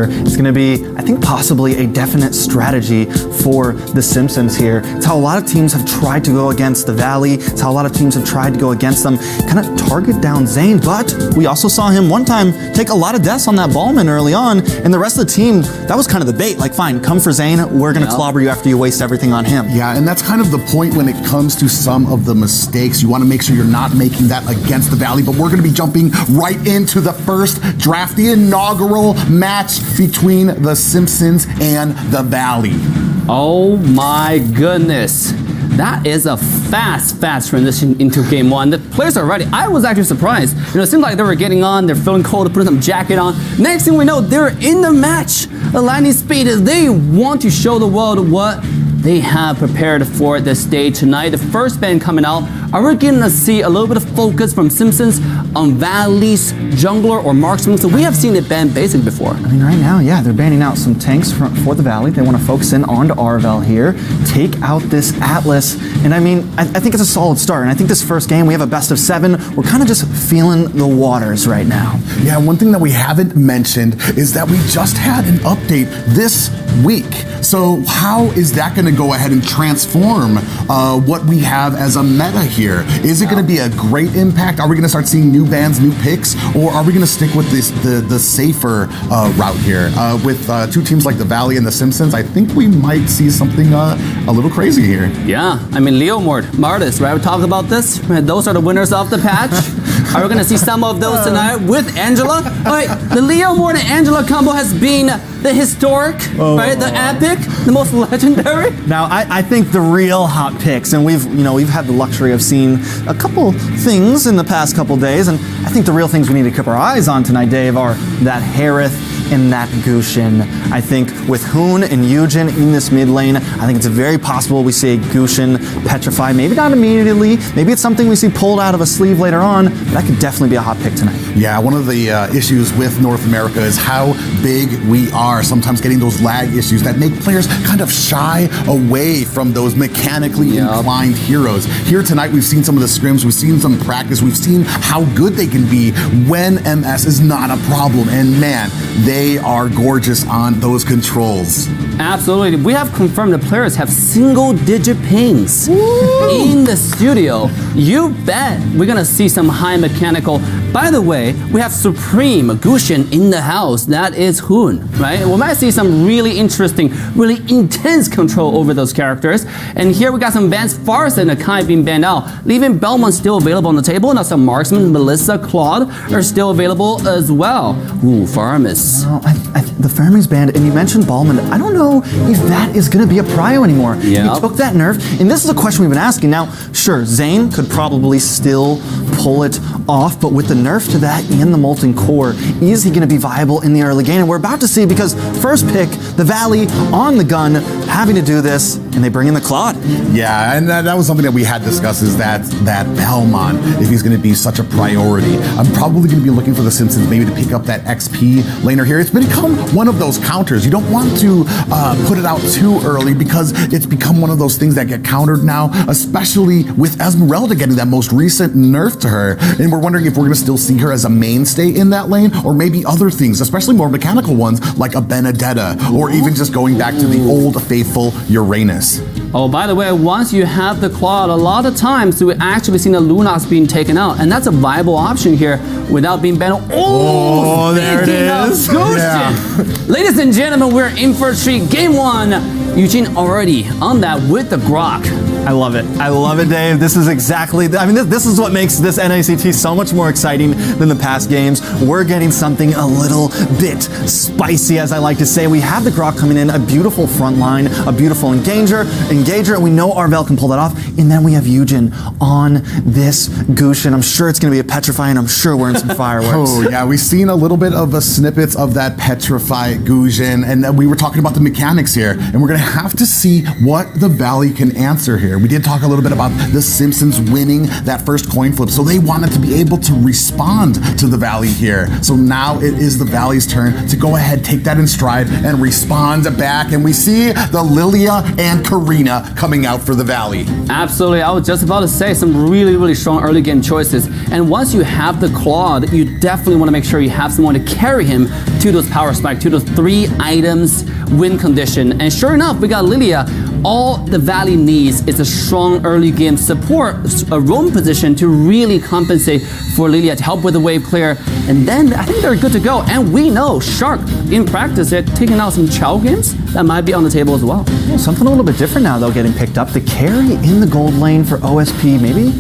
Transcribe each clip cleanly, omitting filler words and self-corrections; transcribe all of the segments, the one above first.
It's going to be, I think, possibly a definite strategy for the Simpsons here. It's how a lot of teams have tried to go against the Valley. It's how a lot of teams have tried to go against them, kind of target down Zane. But we also saw him one time take a lot of deaths on that Ballman early on, and the rest of the team, that was kind of the bait. Like, fine, come for Zane. We're going to clobber you after you waste everything on him. Yeah, and that's kind of the point when it comes to some of the mistakes. You want to make sure you're not making that against the Valley, but we're going to be jumping right into the first draft, the inaugural match between the Simpsons and the Valley. Oh my goodness. That is a fast transition into game one. The players are ready. I was actually surprised. It seemed like they were getting on, they're feeling cold, putting some jacket on. Next thing we know, they're in the match. The lightning speed is they want to show the world what they have prepared for the stage tonight. The first band coming out, are we going to see a little bit of focus from Simpsons on Valley's jungler or marksman? So we have seen it banned basic before. I mean, right now, yeah, they're banning out some tanks for the Valley. They want to focus in onto Arvel here, take out this Atlas, and I mean, I think it's a solid start. And I think this first game, we have a best of 7. We're kind of just feeling the waters right now. Yeah, one thing that we haven't mentioned is that we just had an update this week. So how is that going to go ahead and transform what we have as a meta here? Is it going to be a great impact? Are we going to start seeing new bans, new picks, or are we going to stick with the safer route here? With two teams like the Valley and the Simpsons, I think we might see something a little crazy here. Yeah, I mean, Leo Martis, right? We talked about this. Those are the winners of the patch. Are we going to see some of those tonight with Angela? All right, the Leo Mort and Angela combo has been the historic, right? The epic, the most legendary. Now, I think the real hot picks, and we've had the luxury of seeing a couple things in the past couple days, and I think the real things we need to keep our eyes on tonight, Dave, are that Harith and that Gushin. I think with Hoon and Eugen in this mid lane, I think it's very possible we see a Gushin petrify. Maybe not immediately. Maybe it's something we see pulled out of a sleeve later on. But that could definitely be a hot pick tonight. Yeah, one of the issues with North America is how big we are. Sometimes getting those lag issues that make players kind of shy away from those mechanically inclined heroes. Here tonight, we've seen some of the scrims. We've seen some practice. We've seen how good they can be when MS is not a problem. And man, they are gorgeous on those controls. Absolutely. We have confirmed the players have single-digit pings in the studio. You bet we're going to see some high mechanical. By the way, we have Supreme Gushin in the house. That is Hoon, right? We might see some really interesting, really intense control over those characters. And here we got some bans, Farsa and Akai being banned out, leaving Belmont still available on the table. Now some Marksman, Melissa, Claude are still available as well. Ooh, Farmis. The Fermi's banned, and you mentioned Ballman. I don't know if that is going to be a prio anymore. He took that nerf, and this is a question we've been asking. Now, sure, Zane could probably still pull it off, but with the nerf to that and the Molten Core, is he going to be viable in the early game? And we're about to see, because first pick, the Valley on the gun, having to do this, and they bring in the Claude. Yeah, and that was something that we had discussed, is that Belmont, if he's going to be such a priority. I'm probably going to be looking for the Simpsons maybe to pick up that XP laner here. It's become one of those counters. You don't want to put it out too early, because it's become one of those things that get countered now, especially with Esmeralda getting that most recent nerf to her. And we're wondering if we're going to still see her as a mainstay in that lane, or maybe other things, especially more mechanical ones like a Benedetta, or even just going back to the old faithful Uranus. Oh, by the way, once you have the Claude, a lot of times we've actually seen the Lunox being taken out, and that's a viable option here without being banned. Oh, there it is. Yeah. Ladies and gentlemen, we're in for a treat. Game 1, Eugene already on that with the Grok. I love it. I love it, Dave. This is exactly, I mean, this is what makes this NACT so much more exciting than the past games. We're getting something a little bit spicy, as I like to say. We have the Grok coming in, a beautiful front line, a beautiful engager, and we know Arvel can pull that off. And then we have Eugen on this Gushin. I'm sure it's going to be a Petrify, and I'm sure we're in some fireworks. Oh, yeah. We've seen a little bit of a snippets of that Petrify Gushin, and we were talking about the mechanics here, and we're going to have to see what the Valley can answer here. here. We did talk a little bit about the Simpsons winning that first coin flip, so they wanted to be able to respond to the Valley here. So now it is the Valley's turn to go ahead, take that in stride, and respond back. And we see the Lilia and Karina coming out for the Valley. Absolutely. I was just about to say some really, really strong early game choices. And once you have the Claude, you definitely want to make sure you have someone to carry him to those power spike, to those 3 items win condition. And sure enough, we got Lilia. All the Valley needs is a strong early game support, a roam position to really compensate for Lilia, to help with the wave clear. And then I think they're good to go. And we know Shark, in practice, they're taking out some Chow games that might be on the table as well. Something a little bit different now, though, getting picked up. The carry in the gold lane for OSP, maybe?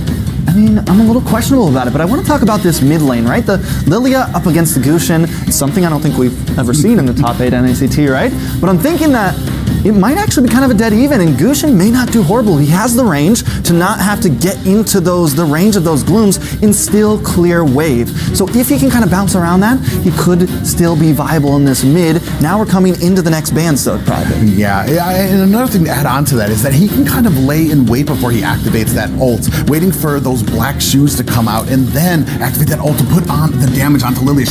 I mean, I'm a little questionable about it, but I want to talk about this mid lane, right? The Lilia up against the Gushin, it's something I don't think we've ever seen in the top 8 NACT, right? But I'm thinking that it might actually be kind of a dead even, and Gushin may not do horrible. He has the range to not have to get into the range of those glooms and still clear wave. So if he can kind of bounce around that, he could still be viable in this mid. Now we're coming into the next band stone project. Yeah, and another thing to add on to that is that he can kind of lay in wait before he activates that ult, waiting for those black shoes to come out and then activate that ult to put on the damage onto Lilia.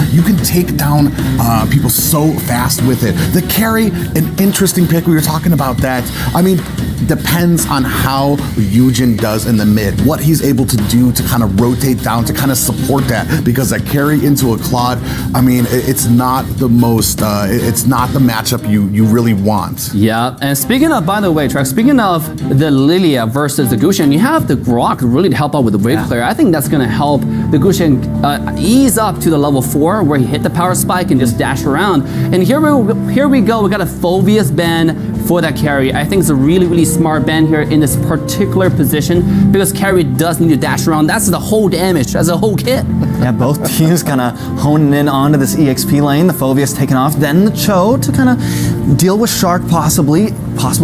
You can take down people so fast with it. The carry, an interesting pick. We were talking about that. I mean, depends on how Yujin does in the mid, what he's able to do to kind of rotate down to kind of support that, because that carry into a Claude, I mean, it's not the most, it's not the matchup you really want. Yeah, and speaking of, by the way, Track, speaking of the Lilia versus the Gushin, you have the Grok really to help out with the wave clear. I think that's going to help the Gushin ease up to the level 4 where he hit the power spike and just dash around. And here we go, we got a Phobius ban for that carry. I think it's a really, really smart ban here in this particular position, because carry does need to dash around. That's the whole damage, that's a whole kit. Yeah, both teams kind of honing in onto this EXP lane. The Phobius taking off, then the Cho to kind of deal with Shark possibly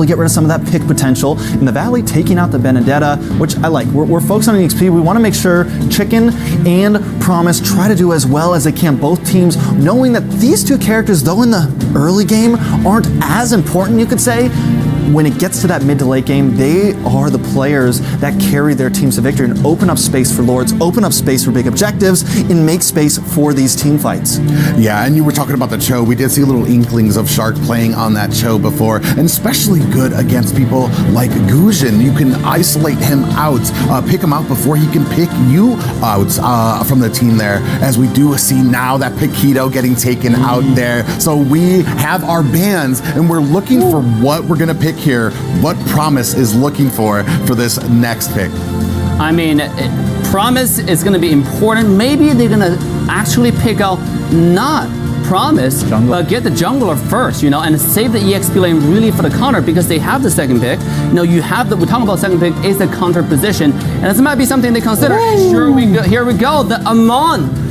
get rid of some of that pick potential. In the Valley, taking out the Benedetta, which I like. We're focused on EXP. We want to make sure Chicken and Promise try to do as well as they can, both teams, knowing that these two characters, though in the early game, aren't as important, you could say. When it gets to that mid to late game, they are the players that carry their teams to victory and open up space for Lords, open up space for big objectives, and make space for these team fights. Yeah, and you were talking about the Cho. We did see little inklings of Shark playing on that Cho before, and especially good against people like Gujin. You can isolate him out, pick him out before he can pick you out from the team there, as we do see now that Paquito getting taken out there. So we have our bans, and we're looking for what we're going to pick here, what Promise is looking for this next pick. I mean, Promise is going to be important. Maybe they're going to actually pick out not Promise, but get the jungler first, you know, and save the EXP lane really for the counter, because they have the second pick. You know, you have the, we're talking about second pick is the counter position, and this might be something they consider. Here we go, the Amon.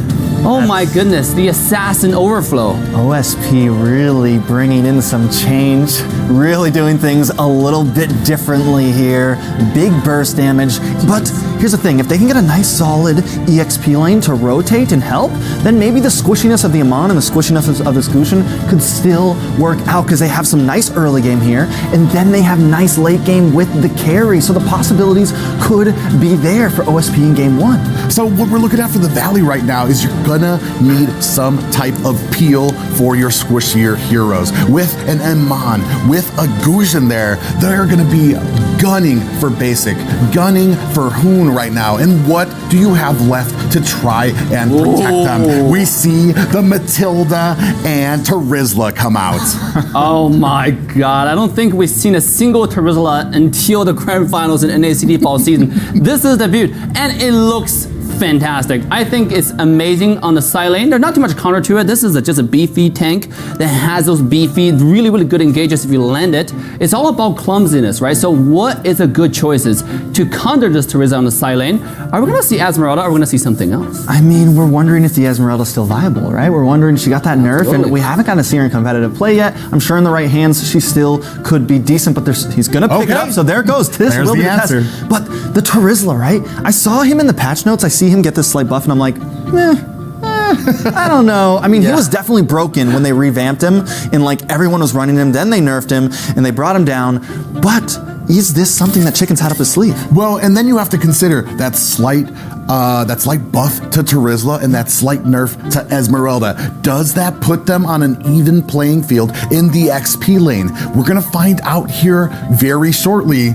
Oh my goodness, the Assassin Overflow. OSP really bringing in some change, really doing things a little bit differently here. Big burst damage, but here's the thing, if they can get a nice solid EXP lane to rotate and help, then maybe the squishiness of the Amon and the squishiness of the Gushin could still work out, because they have some nice early game here, and then they have nice late game with the carry, so the possibilities could be there for OSP in game 1. So what we're looking at for the Valley right now is you're gonna need some type of peel for your squishier heroes. With an Amon, with a Gushin there, they're gonna be gunning for basic, gunning for Hoon right now. And what do you have left to try and protect them? We see the Matilda and Terizla come out. Oh my god, I don't think we've seen a single Terizla until the grand finals in NACT fall season. This is the beauty, and it looks fantastic. I think it's amazing on the side lane. There's not too much counter to it. This is just a beefy tank that has those beefy, really, really good engages if you land it. It's all about clumsiness, right? So what is a good choices to counter this Terizla on the side lane? Are we gonna see Esmeralda, or are we gonna see something else? I mean, we're wondering if the Esmeralda's still viable, right? We're wondering, she got that nerf, and we haven't gotten to see her in competitive play yet. I'm sure in the right hands, she still could be decent, but he's gonna pick it up, so there it goes. This will be the answer. test. But the Terizla, right? I saw him in the patch notes. I see him get this slight buff, and I'm like, I don't know. I mean, he was definitely broken when they revamped him, and like everyone was running him. Then they nerfed him, and they brought him down. But is this something that Chicken's had up his sleeve? Well, and then you have to consider that slight buff to Terizla and that slight nerf to Esmeralda. Does that put them on an even playing field in the XP lane? We're gonna find out here very shortly.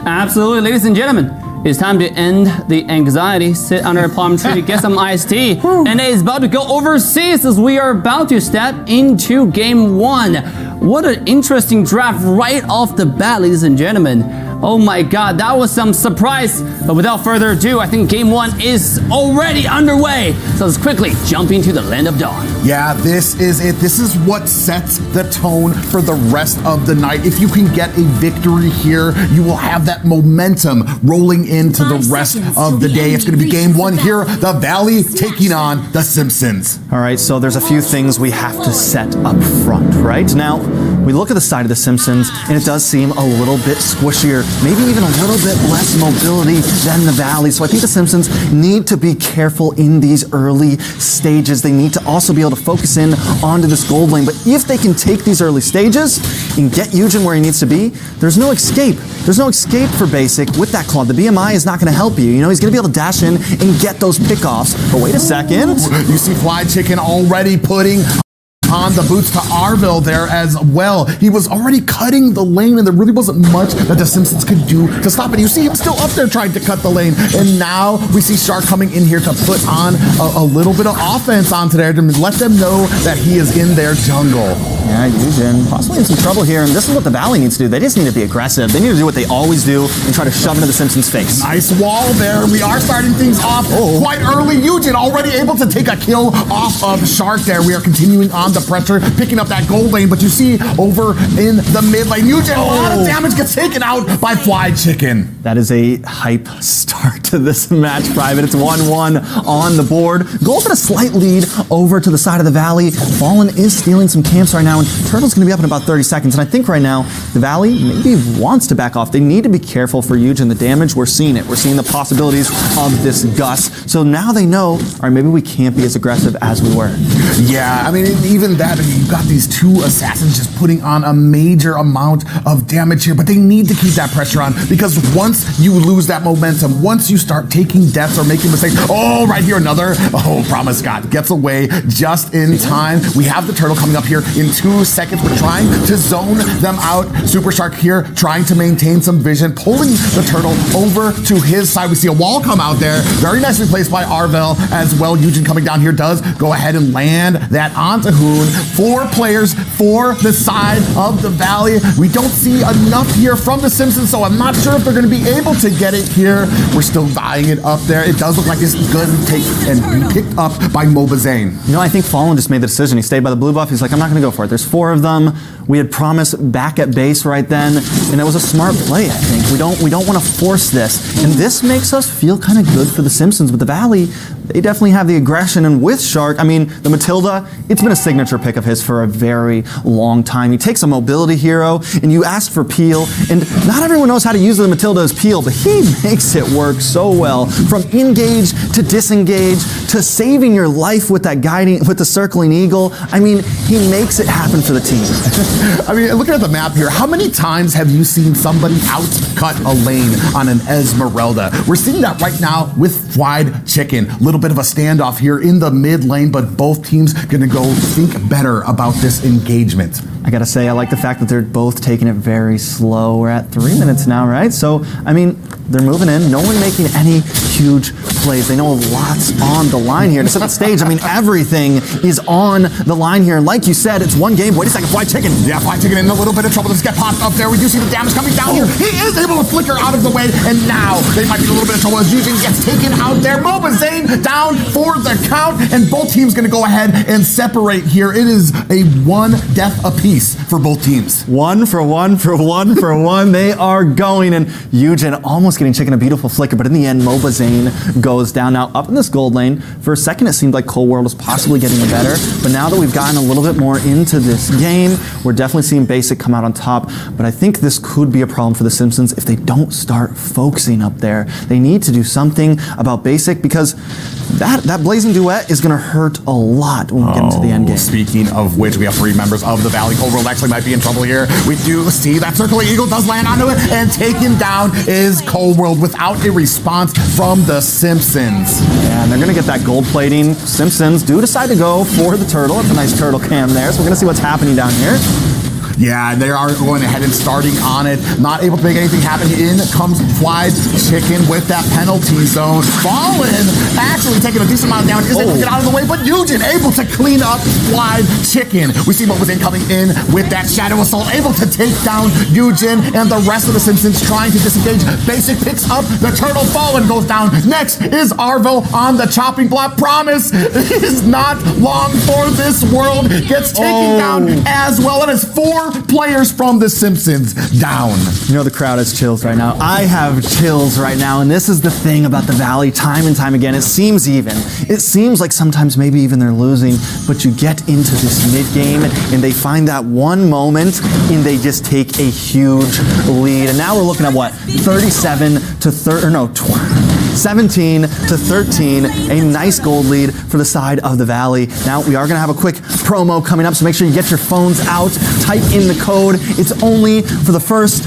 Absolutely, ladies and gentlemen. It's time to end the anxiety, sit under a palm tree, get some iced tea, and it is about to go overseas as we are about to step into game 1. What an interesting draft right off the bat, ladies and gentlemen. Oh my God, that was some surprise. But without further ado, I think game 1 is already underway. So let's quickly jump into the Land of Dawn. Yeah, this is it. This is what sets the tone for the rest of the night. If you can get a victory here, you will have that momentum rolling into the rest of the day. It's going to be game 1 here. The Valley taking on the Simpsons. All right, so there's a few things we have to set up front, right? Now, we look at the side of the Simpsons, and it does seem a little bit squishier, maybe even a little bit less mobility than the Valley. So I think the Simpsons need to be careful in these early stages. They need to also be able to focus in onto this gold lane. But if they can take these early stages and get Eugen where he needs to be, there's no escape. There's no escape for Basic with that claw. The BMI is not going to help you. You know, he's going to be able to dash in and get those pickoffs. But wait a second. You see Fly Chicken already putting on the boots to Arville there as well. He was already cutting the lane, and there really wasn't much that the Simpsons could do to stop it. You see him still up there trying to cut the lane, and now we see Shark coming in here to put on a little bit of offense onto there to let them know that he is in their jungle. Yeah, Eugen possibly in some trouble here, and this is what the Valley needs to do. They just need to be aggressive. They need to do what they always do and try to shove into the Simpsons' face. Nice wall there. We are starting things off quite early. Eugen already able to take a kill off of Shark there. We are continuing on the pressure, picking up that gold lane, but you see over in the mid lane, Eugen, a lot of damage gets taken out by Fly Chicken. That is a hype start to this match, Private. It's 1-1 on the board. Gold at a slight lead over to the side of the Valley. Fallen is stealing some camps right now, and Turtle's going to be up in about 30 seconds. And I think right now, the Valley maybe wants to back off. They need to be careful for Eugen. The damage, we're seeing it. We're seeing the possibilities of this Gus. So now they know, all right, maybe we can't be as aggressive as we were. Yeah, I mean, even that, you've got these two assassins just putting on a major amount of damage here, but they need to keep that pressure on, because once you lose that momentum, once you start taking deaths or making mistakes, right here, another, Promise Scott gets away just in time. We have the Turtle coming up here in 2 seconds. We're trying to zone them out. Super Shark here trying to maintain some vision, pulling the Turtle over to his side. We see a wall come out there. Very nicely placed by Arville as well. Eugen coming down here does go ahead and land that onto Hoon. 4 players for the side of the Valley. We don't see enough here from the Simpsons, so I'm not sure if they're going to be able to get it here. We're still eyeing it up there. It does look like it's going to take and be picked up by Mobazane. You know, I think Fallen just made the decision. He stayed by the blue buff. He's like, I'm not going to go for it. There's 4 of them. We had promised back at base right then, and it was a smart play, I think. We don't want to force this, and this makes us feel kind of good for the Simpsons. But the Valley, they definitely have the aggression, and with Shark, I mean, the Matilda, it's been a signature pick of his for a very long time. He takes a mobility hero, and you asked for peel, and not everyone knows how to use the Matilda as peel, but he makes it work so well. From engage to disengage to saving your life with that with the circling eagle. I mean, he makes it happen for the team. I mean, looking at the map here, how many times have you seen somebody outcut a lane on an Esmeralda? We're seeing that right now with Fried Chicken. A little bit of a standoff here in the mid lane, but both teams gonna go think better about this engagement. I gotta say, I like the fact that they're both taking it very slow. We're at 3 minutes now, right? So, I mean, they're moving in. No one making any huge plays. They know lots on the line here to set the stage. I mean, everything is on the line here. And like you said, it's one game. Wait a second, Fly Chicken. Yeah, Fly Chicken in a little bit of trouble. Let's get popped up there. We do see the damage coming down here. He is able to flicker out of the way, and now they might be in a little bit of trouble as Eugen gets taken out there. Mobazane down for the count, and both teams gonna go ahead and separate here. It is a 1 death apiece for both teams. 1 for 1 for 1 for 1. They are going, and Eugen almost getting Chicken a beautiful flicker, but in the end, Mobazane goes goes down now up in this gold lane. For a second, it seemed like Cold World was possibly getting the better, but now that we've gotten a little bit more into this game, we're definitely seeing Basic come out on top. But I think this could be a problem for the Simpsons if they don't start focusing up there. They need to do something about Basic, because that Blazing Duet is going to hurt a lot when we get into the end game. Speaking of which, we have 3 members of the Valley. Cold World actually might be in trouble here. We do see that Circling Eagle does land onto it, and taken down is Cold World without a response from the Simpsons. Yeah, and they're going to get that gold plating. Simpsons do decide to go for the turtle. It's a nice turtle cam there, so we're going to see what's happening down here. Yeah, they are going ahead and starting on it. Not able to make anything happen. In comes Fried Chicken with that penalty zone. Fallen, actually taking a decent amount of damage. Is able to get out of the way, but Eugen able to clean up Fried Chicken. We see what was incoming in with that Shadow Assault. Able to take down Eugen and the rest of the Simpsons trying to disengage. Basic picks up the turtle. Fallen goes down. Next is Arvo on the chopping block. Promise is not long for this world. Gets taken down as well. It is 4 players from The Simpsons down. You know the crowd has chills right now. I have chills right now, and this is the thing about the Valley time and time again. It seems even. It seems like sometimes maybe even they're losing, but you get into this mid-game, and they find that one moment, and they just take a huge lead. And now we're looking at what? 17 to 13, a nice gold lead for the side of the Valley. Now we are going to have a quick promo coming up, so make sure you get your phones out, type in the code. It's only for the first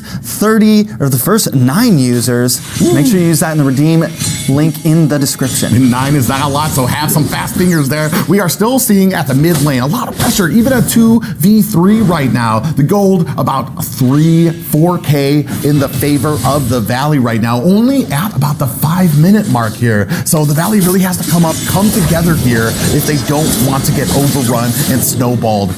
30 or the first 9 users. Make sure you use that in the redeem link in the description. 9 is not a lot, so have some fast fingers there. We are still seeing at the mid lane a lot of pressure, even at 2v3 right now. The gold about 4K in the favor of the Valley right now, only at about the 5-minute mark here. So the Valley really has to come together here if they don't want to get overrun and snowballed.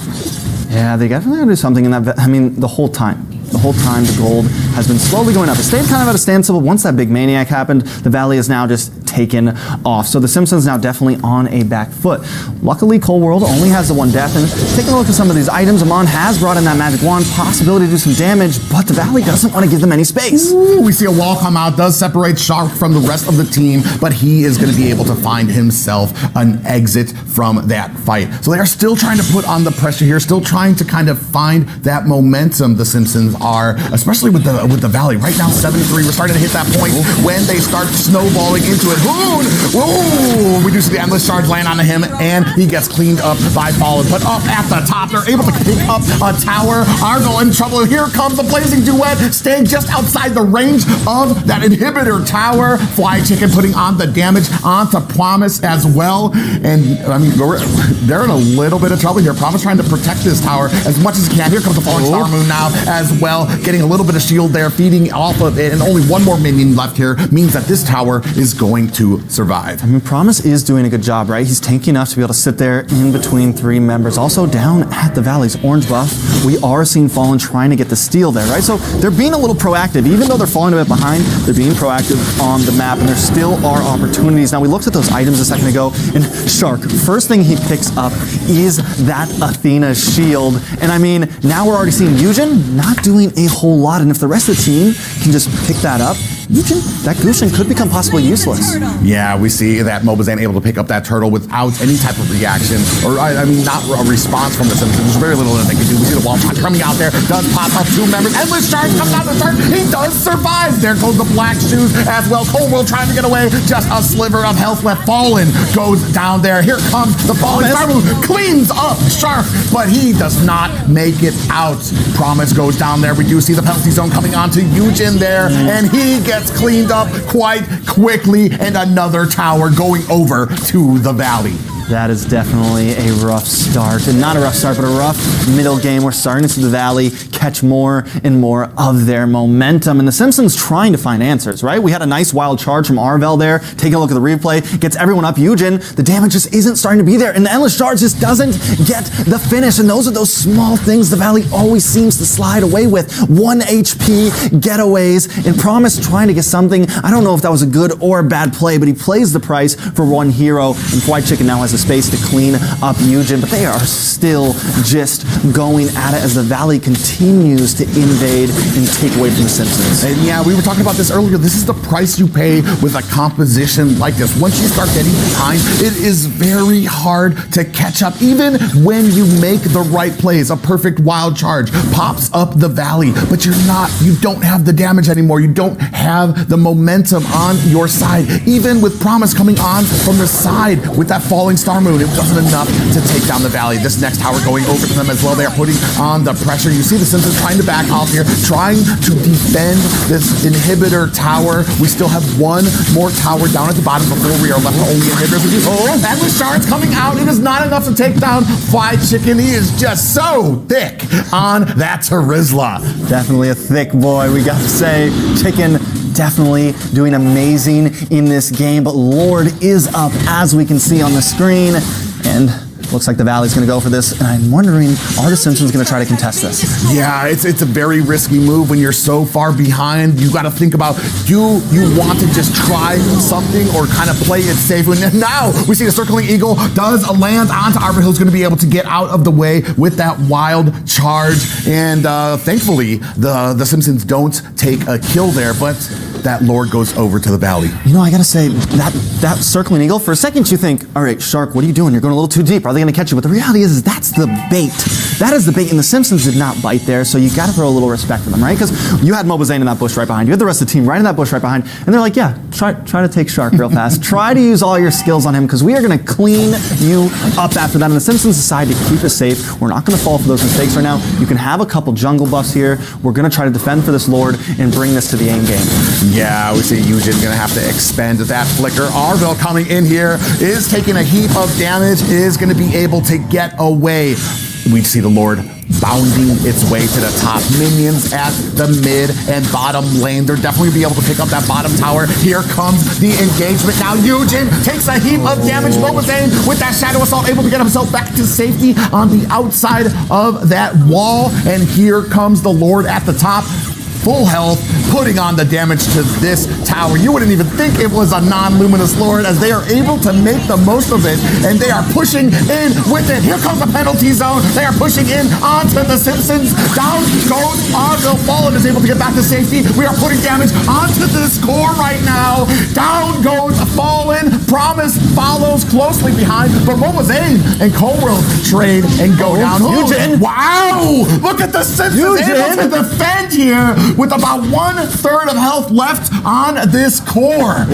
Yeah, they definitely gotta do something in that. I mean, the whole time the gold has been slowly going up. It stayed kind of at a standstill, but once that big maniac happened, the Valley is now just taken off. So the Simpsons now definitely on a back foot. Luckily, Cold World only has the 1 death, and taking a look at some of these items, Amon has brought in that magic wand, possibility to do some damage, but the Valley doesn't want to give them any space. Ooh, we see a wall come out, does separate Shark from the rest of the team, but he is going to be able to find himself an exit from that fight. So they are still trying to put on the pressure here, still trying to kind of find that momentum, the Simpsons are, especially with the Valley. Right now, 7-3, we're starting to hit that point when they start snowballing into it. Ooh, we do see the Endless Charge land onto him, and he gets cleaned up by Fallen. But up at the top, they're able to pick up a tower. Argo in trouble. Here comes the Blazing Duet, staying just outside the range of that inhibitor tower. Fly Chicken putting on the damage onto Promise as well. And, I mean, they're in a little bit of trouble here. Promise trying to protect this tower as much as he can. Here comes the Falling Star Moon now as well, getting a little bit of shield there, feeding off of it, and only 1 more minion left here means that this tower is going to survive. I mean, Promise is doing a good job, right? He's tanky enough to be able to sit there in between 3 members. Also down at the Valley's orange buff, we are seeing Fallen trying to get the steal there, right? So they're being a little proactive. Even though they're falling a bit behind, they're being proactive on the map, and there still are opportunities. Now, we looked at those items a second ago, and Shark, first thing he picks up is that Athena shield. And I mean, now we're already seeing Eugen not doing a whole lot, and if the rest of the team can just pick that up, that Gushin could become possibly useless. Yeah, we see that Mobazan able to pick up that turtle without any type of reaction, or I mean, not a response from the Simpsons. There's very little that they can do. We see the wall shot coming out there, does pop up 2 members. Endless Charge comes out the turn. He does survive. There goes the Black Shoes as well. Cold World trying to get away. Just a sliver of health left. Fallen goes down there. Here comes the Falling Star Moon. Cleans up Shark, but he does not make it out. Promise goes down there. We do see the penalty zone coming onto Eugen there, and he gets cleaned up quite quickly, and another tower going over to the Valley. That is definitely a rough start. And not a rough start, but a rough middle game. We're starting to see the Valley catch more and more of their momentum. And the Simpsons trying to find answers, right? We had a nice wild charge from Arvel there. Taking a look at the replay. Gets everyone up. Eugen, the damage just isn't starting to be there. And the Endless Charge just doesn't get the finish. And those are those small things the Valley always seems to slide away with. 1 HP getaways. And Promise trying to get something. I don't know if that was a good or a bad play, but he plays the price for 1 hero. And White Chicken now has the space to clean up Eugen, but they are still just going at it as the Valley continues to invade and take away from the Simpsons. And yeah, we were talking about this earlier. This is the price you pay with a composition like this. Once you start getting behind, it is very hard to catch up. Even when you make the right plays, a perfect wild charge pops up the Valley, but you don't have the damage anymore. You don't have the momentum on your side. Even with Promise coming on from the side with that falling star moon, it wasn't enough to take down the Valley. This next tower going over to them as well. They are putting on the pressure. You see the Simpsons trying to back off here, trying to defend this inhibitor tower. We still have one more tower down at the bottom before we are left with only inhibitors. And the shards coming out. It is not enough to take down Fly Chicken. He is just so thick on that Terizla. Definitely a thick boy, we got to say. Chicken definitely doing amazing in this game, but Lord is up as we can see on the screen, and looks like the Valley's going to go for this, and I'm wondering, are the Simpsons going to try to contest this? Yeah, it's a very risky move when you're so far behind. You got to think about, you want to just try something or kind of play it safe. And now we see the Circling Eagle does land onto Arbor Hill, is going to be able to get out of the way with that wild charge. And thankfully, the Simpsons don't take a kill there, but that Lord goes over to the Valley. You know, I gotta say, that Circling Eagle, for a second you think, all right, Shark, what are you doing? You're going a little too deep. Are they gonna catch you? But the reality is that's the bait. That is the bait, and the Simpsons did not bite there, so you gotta throw a little respect for them, right? Because you had Mobazane in that bush right behind you, had the rest of the team right in that bush right behind, and they're like, yeah, try to take Shark real fast. Try to use all your skills on him, because we are gonna clean you up after that. And the Simpsons decide to keep it safe. We're not gonna fall for those mistakes right now. You can have a couple jungle buffs here. We're gonna try to defend for this Lord and bring this to the end game. Yeah, we see Eugen gonna have to expend that flicker. Arville coming in here is taking a heap of damage, is gonna be able to get away. We see the Lord bounding its way to the top. Minions at the mid and bottom lane. They're definitely gonna be able to pick up that bottom tower. Here comes the engagement. Now Eugen takes a heap of damage. Mobazane with that Shadow Assault able to get himself back to safety on the outside of that wall. And here comes the Lord at the top. Full health, putting on the damage to this tower. You wouldn't even think it was a non-luminous Lord, as they are able to make the most of it, and they are pushing in with it. Here comes the penalty zone. They are pushing in onto the Simpsons. Down goes Arville. Fallen is able to get back to safety. We are putting damage onto this core right now. Down goes Fallen. Promise follows closely behind, but Mobazane and Coleworld trade and go down. Eugen! Wow! Look at the Simpsons able to defend here with about 1/3 of health left on this core.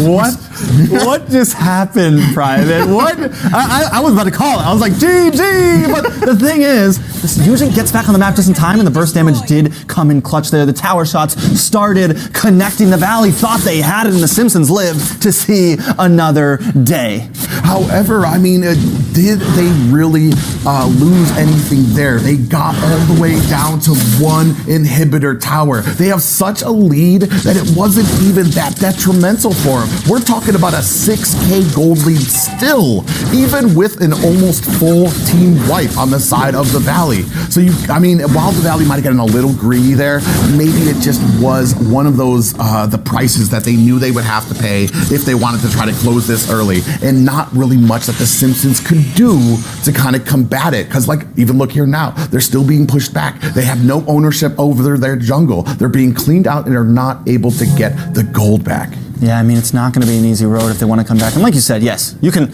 What just happened, Private? What? I was about to call it. I was like, GG! But the thing is, this Eugen gets back on the map just in time, and the burst damage did come in clutch there. The tower shots started connecting. The Valley thought they had it, and the Simpsons lived to see another day. However, I mean, did they really lose anything there? They got all the way down to one inhibitor tower. They have such a lead that it wasn't even that detrimental for them. We're talking about a 6K gold lead still, even with an almost full team wipe on the side of the Valley. So while the Valley might have gotten a little greedy there, maybe it just was one of those the prices that they knew they would have to pay if they wanted to try to close this early, and not really much that the Simpsons could do to kind of combat it. Because even look here now, they're still being pushed back. They have no ownership over their jungle. They're being cleaned out and are not able to get the gold back. Yeah, I mean, it's not going to be an easy road if they want to come back. And like you said, yes, you can.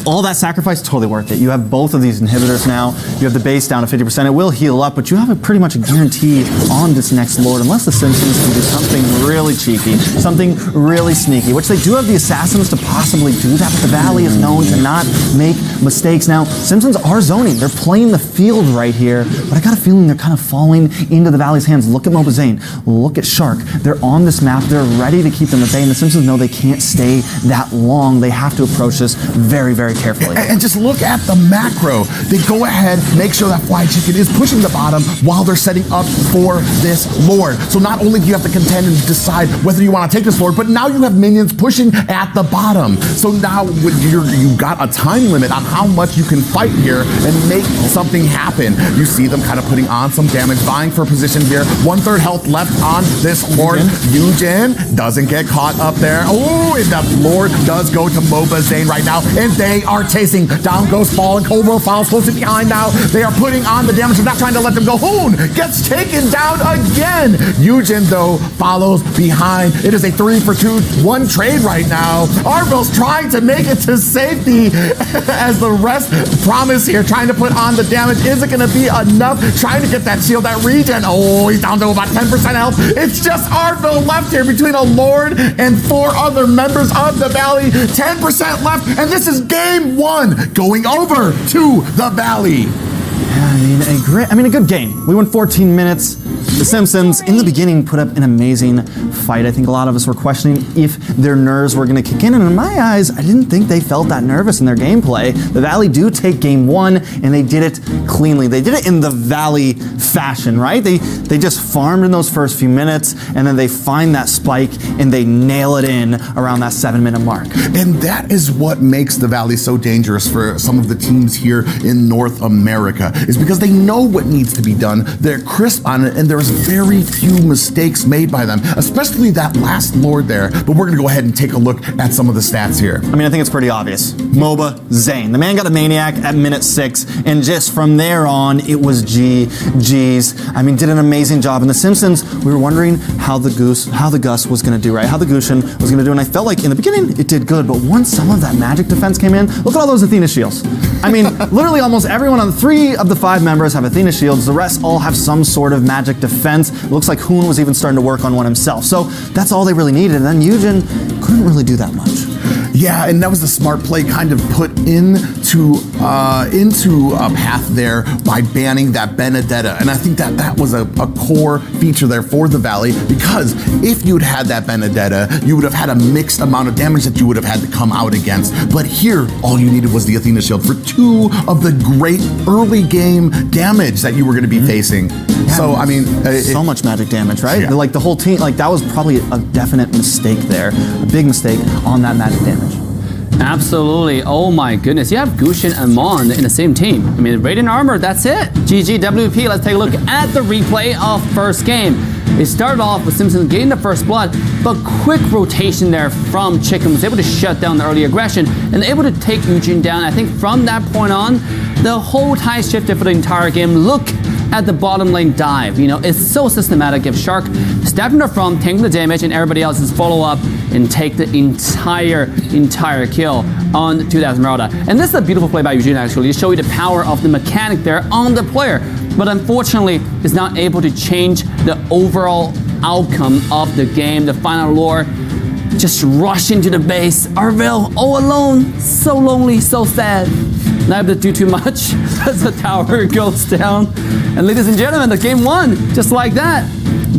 All that sacrifice, totally worth it. You have both of these inhibitors now. You have the base down to 50%. It will heal up, but you have pretty much a guarantee on this next Lord, unless the Simpsons can do something really cheeky, something really sneaky, which they do have the Assassins to possibly do that, but the Valley is known to not make mistakes. Now, Simpsons are zoning. They're playing the field right here, but I got a feeling they're kind of falling into the Valley's hands. Look at Mobazane. Look at Shark. They're on this map. They're ready to keep them at bay, and the Simpsons know they can't stay that long. They have to approach this very, very carefully. And just look at the macro. They go ahead, make sure that Fly Chicken is pushing the bottom while they're setting up for this Lord. So not only do you have to contend and decide whether you want to take this Lord, but now you have minions pushing at the bottom. So now you got a time limit on how much you can fight here and make something happen. You see them kind of putting on some damage, vying for position here. 1/3 health left on this Lord. Eugen doesn't get caught up there. Oh, and that Lord does go to Mobazane right now, and they they are chasing. Down goes Fall, and Cobra follows closely behind now. They are putting on the damage. They're not trying to let them go. Hoon gets taken down again. Eugen, though, follows behind. It is a 3-for-2, 1 trade right now. Arvel's trying to make it to safety as the rest promise here, trying to put on the damage. Is it going to be enough? Trying to get that shield, that regen. Oh, he's down to about 10% health. It's just Arvel left here between a Lord and 4 other members of the Valley. 10% left, and this is game 1 going over to the Valley. I mean, a good game. We won 14 minutes. The Simpsons, in the beginning, put up an amazing fight. I think a lot of us were questioning if their nerves were going to kick in, and in my eyes, I didn't think they felt that nervous in their gameplay. The Valley do take game 1, and they did it cleanly. They did it in the Valley fashion, right? They just farmed in those first few minutes, and then they find that spike, and they nail it in around that 7-minute mark. And that is what makes the Valley so dangerous for some of the teams here in North America, is because they know what needs to be done. They're crisp on it, and there's very few mistakes made by them, especially that last Lord there. But we're going to go ahead and take a look at some of the stats here. I mean, I think it's pretty obvious. MOBA, Zane. The man got a Maniac at minute 6, and just from there on, it was G's. I mean, did an amazing job. In The Simpsons, we were wondering how the Gus was going to do, right? How the Gusion was going to do, and I felt like in the beginning, it did good, but once some of that magic defense came in, look at all those Athena shields. I mean, literally almost everyone on 3 of the 5 members have Athena shields. The rest all have some sort of magic defense. It looks like Hoon was even starting to work on one himself. So that's all they really needed. And then Eugen couldn't really do that much. Yeah, and that was the smart play kind of put into a path there by banning that Benedetta. And I think that was a core feature there for the Valley, because if you'd had that Benedetta, you would have had a mixed amount of damage that you would have had to come out against. But here, all you needed was the Athena shield for 2 of the great early game damage that you were going to be facing. Yeah, so, I mean... so much magic damage, right? Yeah. Like the whole team, like that was probably a definite mistake there. A big mistake on that magic damage. Absolutely. Oh my goodness. You have Gusion and Mon in the same team. I mean, Radiant Armor, that's it. GGWP. Let's take a look at the replay of first game. It started off with Simpsons getting the first blood, but quick rotation there from Chicken was able to shut down the early aggression and able to take Eugen down. I think from that point on, the whole tide shifted for the entire game. Look at the bottom lane dive. You know, it's so systematic. If Shark stepping in front, taking the damage, and everybody else is follow up and take the entire kill on to that Esmeralda. And this is a beautiful play by Eugen, actually, to show you the power of the mechanic there on the player. But unfortunately, is not able to change the overall outcome of the game. The final lore just rush into the base. Arvel all alone, so lonely, so sad. Not able to do too much as the tower goes down. And ladies and gentlemen, the game 1, just like that,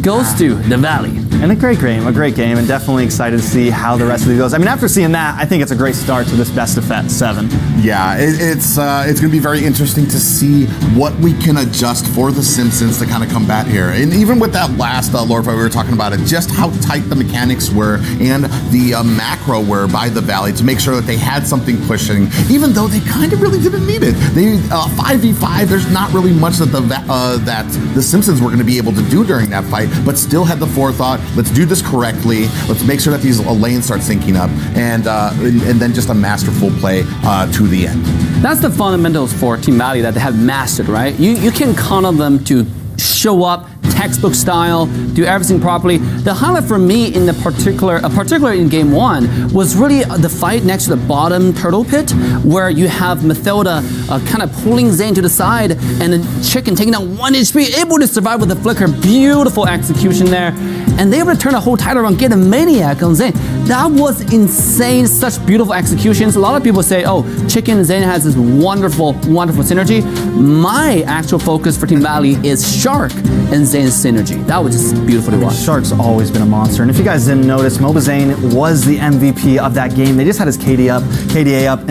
goes to the Valley. And a great game, and definitely excited to see how the rest of it goes. I mean, after seeing that, I think it's a great start to this best of 7. Yeah, it's going to be very interesting to see what we can adjust for the Simpsons to kind of combat here. And even with that last Lord fight we were talking about, it just how tight the mechanics were and the macro were by the Valley to make sure that they had something pushing, even though they kind of really didn't need it. They 5v5. There's not really much that the Simpsons were going to be able to do during that fight, but still had the forethought. Let's do this correctly. Let's make sure that these lanes start syncing up, and then just a masterful play to the end. That's the fundamentals for Team Valley that they have mastered, right? You can count on them to show up textbook style, do everything properly. The highlight for me in the particular in game 1 was really the fight next to the bottom turtle pit, where you have Mathilda kind of pulling Zane to the side, and then Chicken taking down 1 HP, able to survive with the flicker. Beautiful execution there. And they were able to turn the whole tide around, get a Maniac on Zane. That was insane, such beautiful executions. A lot of people say, oh, Chicken and Zane has this wonderful, wonderful synergy. My actual focus for Team Valley is Shark and Zane's synergy. That was just beautiful to watch. Shark's always been a monster. And if you guys didn't notice, MOBA Zane was the MVP of that game. They just had his KDA up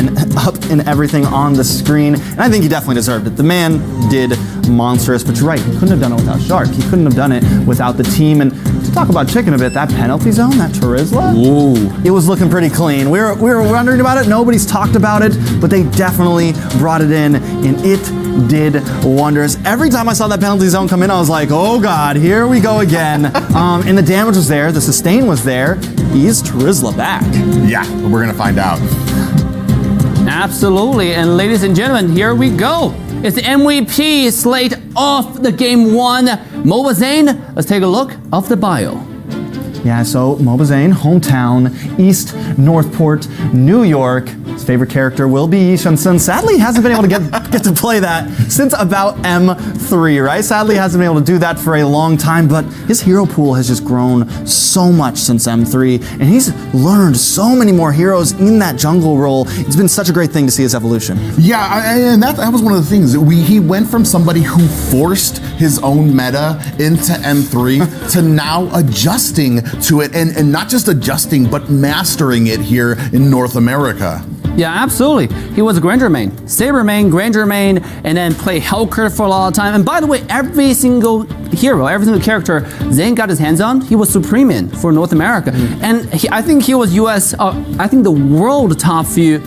and everything on the screen. And I think he definitely deserved it. The man did monstrous, but you're right, he couldn't have done it without Shark. He couldn't have done it without the team. And to talk about Chicken a bit, that penalty zone, that Turizla, it was looking pretty clean. We were wondering about it. Nobody's talked about it, but they definitely brought it in, and it did wonders. Every time I saw that penalty zone come in, I was like, oh God, here we go again. And the damage was there, the sustain was there. Is Turizla back? Yeah, we're gonna find out. Absolutely. And ladies and gentlemen, here we go. It's the MVP slate of the Game 1. MOBA Zane, let's take a look of the bio. Yeah, so MOBA Zane, hometown, East Northport, New York. His favorite character will be Yi Shun-sun. Sadly, he hasn't been able to get to play that since about M3, right? Sadly, he hasn't been able to do that for a long time, but his hero pool has just grown so much since M3, and he's learned so many more heroes in that jungle role. It's been such a great thing to see his evolution. Yeah, and that was one of the things. He went from somebody who forced his own meta into M3 to now adjusting to it, and not just adjusting, but mastering it here in North America. Yeah, absolutely. He was a Granger main, Saber main, Granger main, and then played Hellcurt for a lot of time. And by the way, every single hero, every single character Zane got his hands on, he was Supreme in for North America. And I think he was US, I think the world top 2,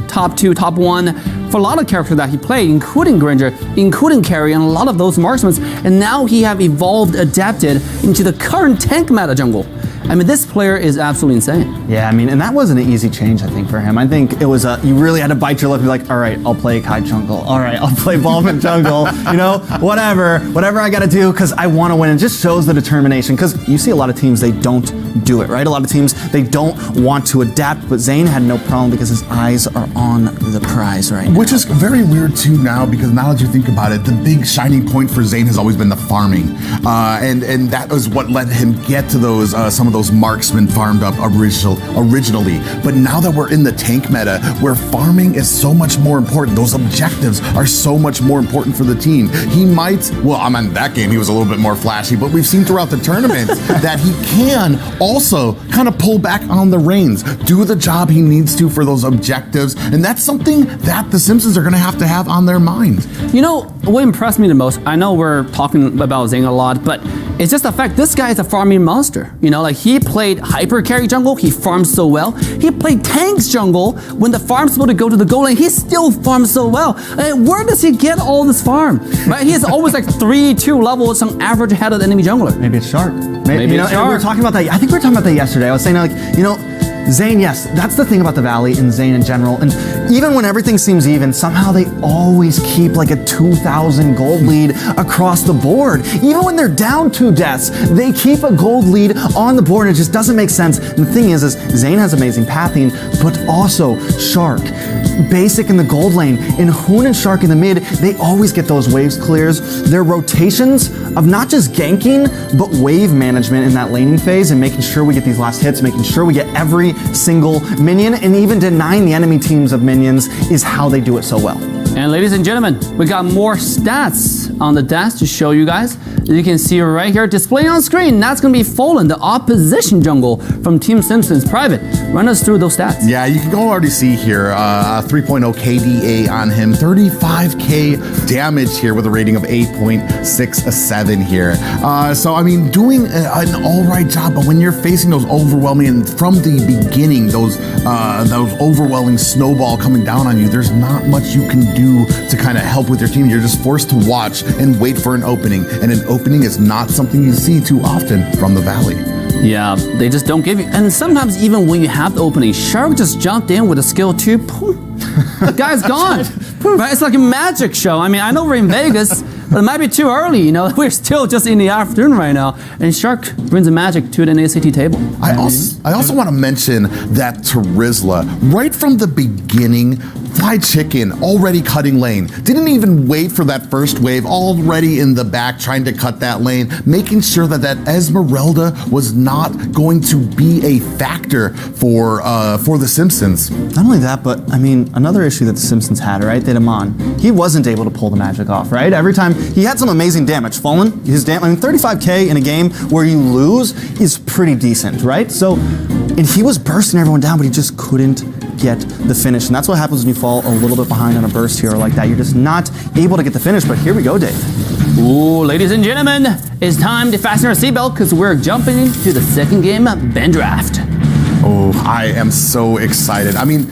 top 1 for a lot of characters that he played, including Granger, including Carry, and a lot of those marksmen. And now he have evolved, adapted into the current tank meta jungle. I mean, this player is absolutely insane. Yeah, I mean, and that wasn't an easy change, I think, for him. I think it was you really had to bite your lip and be like, all right, I'll play Kai jungle. All right, I'll play Ballman jungle. You know, whatever I got to do because I want to win. It just shows the determination because you see a lot of teams, they don't do it, right? A lot of teams, they don't want to adapt, but Zane had no problem because his eyes are on the prize right now. Which is very weird too now, because now that you think about it, the big shining point for Zane has always been the farming. And that was what let him get to those some of those marksmen farmed up originally. But now that we're in the tank meta, where farming is so much more important, those objectives are so much more important for the team. He might, well, I mean, that game he was a little bit more flashy, but we've seen throughout the tournament that he can also kind of pull back on the reins, do the job he needs to for those objectives, and that's something that the Simpsons are going to have on their mind. You know, what impressed me the most, I know we're talking about Zane a lot, but it's just the fact this guy is a farming monster. You know, like he played hyper carry jungle, he farmed so well. He played tanks jungle when the farm's supposed to go to the goal lane, he still farms so well. Where does he get all this farm? Right? He is always like 3-2 levels, some average ahead of the enemy jungler. Maybe it's Shark. Maybe you know, it's and we were Shark. talking about that. I think we were talking about that yesterday. I was saying, like, you know, Zane, yes, that's the thing about the Valley and Zane in general. And even when everything seems even, somehow they always keep like a 2,000 gold lead across the board. Even when they're down 2 deaths, they keep a gold lead on the board, and it just doesn't make sense. And the thing is Zane has amazing pathing, but also Shark, Basic in the gold lane, and Hoon and Shark in the mid, they always get those waves clears. Their rotations of not just ganking, but wave management in that laning phase and making sure we get these last hits, making sure we get every single minion, and even denying the enemy teams of minions is how they do it so well. And ladies and gentlemen, we got more stats on the desk to show you guys. You can see right here, displaying on screen, that's going to be Fallen, the opposition jungle from Team Simpsons Private. Run us through those stats. Yeah, you can go already see here, 3.0 KDA on him, 35k damage here with a rating of 8.67 here. So, I mean, doing an all right job, but when you're facing those overwhelming, and from the beginning, those overwhelming snowball coming down on you, there's not much you can do to kind of help with your team. You're just forced to watch and wait for an opening, and an opening is not something you see too often from the Valley. Yeah, they just don't give you. And sometimes even when you have the opening, Shark just jumped in with a skill 2. Poof, the guy's gone. Right? It's like a magic show. I mean, I know we're in Vegas, but it might be too early. You know, we're still just in the afternoon right now, and Shark brings the magic to the NACT table. I also want to mention that Terizla, right from the beginning, Fly Chicken already cutting lane. Didn't even wait for that first wave, already in the back trying to cut that lane, making sure that that Esmeralda was not going to be a factor for the Simpsons. Not only that, but I mean, another issue that the Simpsons had, right? That Amon, he wasn't able to pull the magic off, right? Every time he had some amazing damage. Fallen, I mean, 35k in a game where you lose is pretty decent, right? So, and he was bursting everyone down, but he just couldn't get the finish. And that's what happens when you fall a little bit behind on a burst hero like that. You're just not able to get the finish, but here we go, Dave. Ooh, ladies and gentlemen, it's time to fasten our seatbelt because we're jumping into the second game, Ben Draft. Oh, I am so excited. I mean,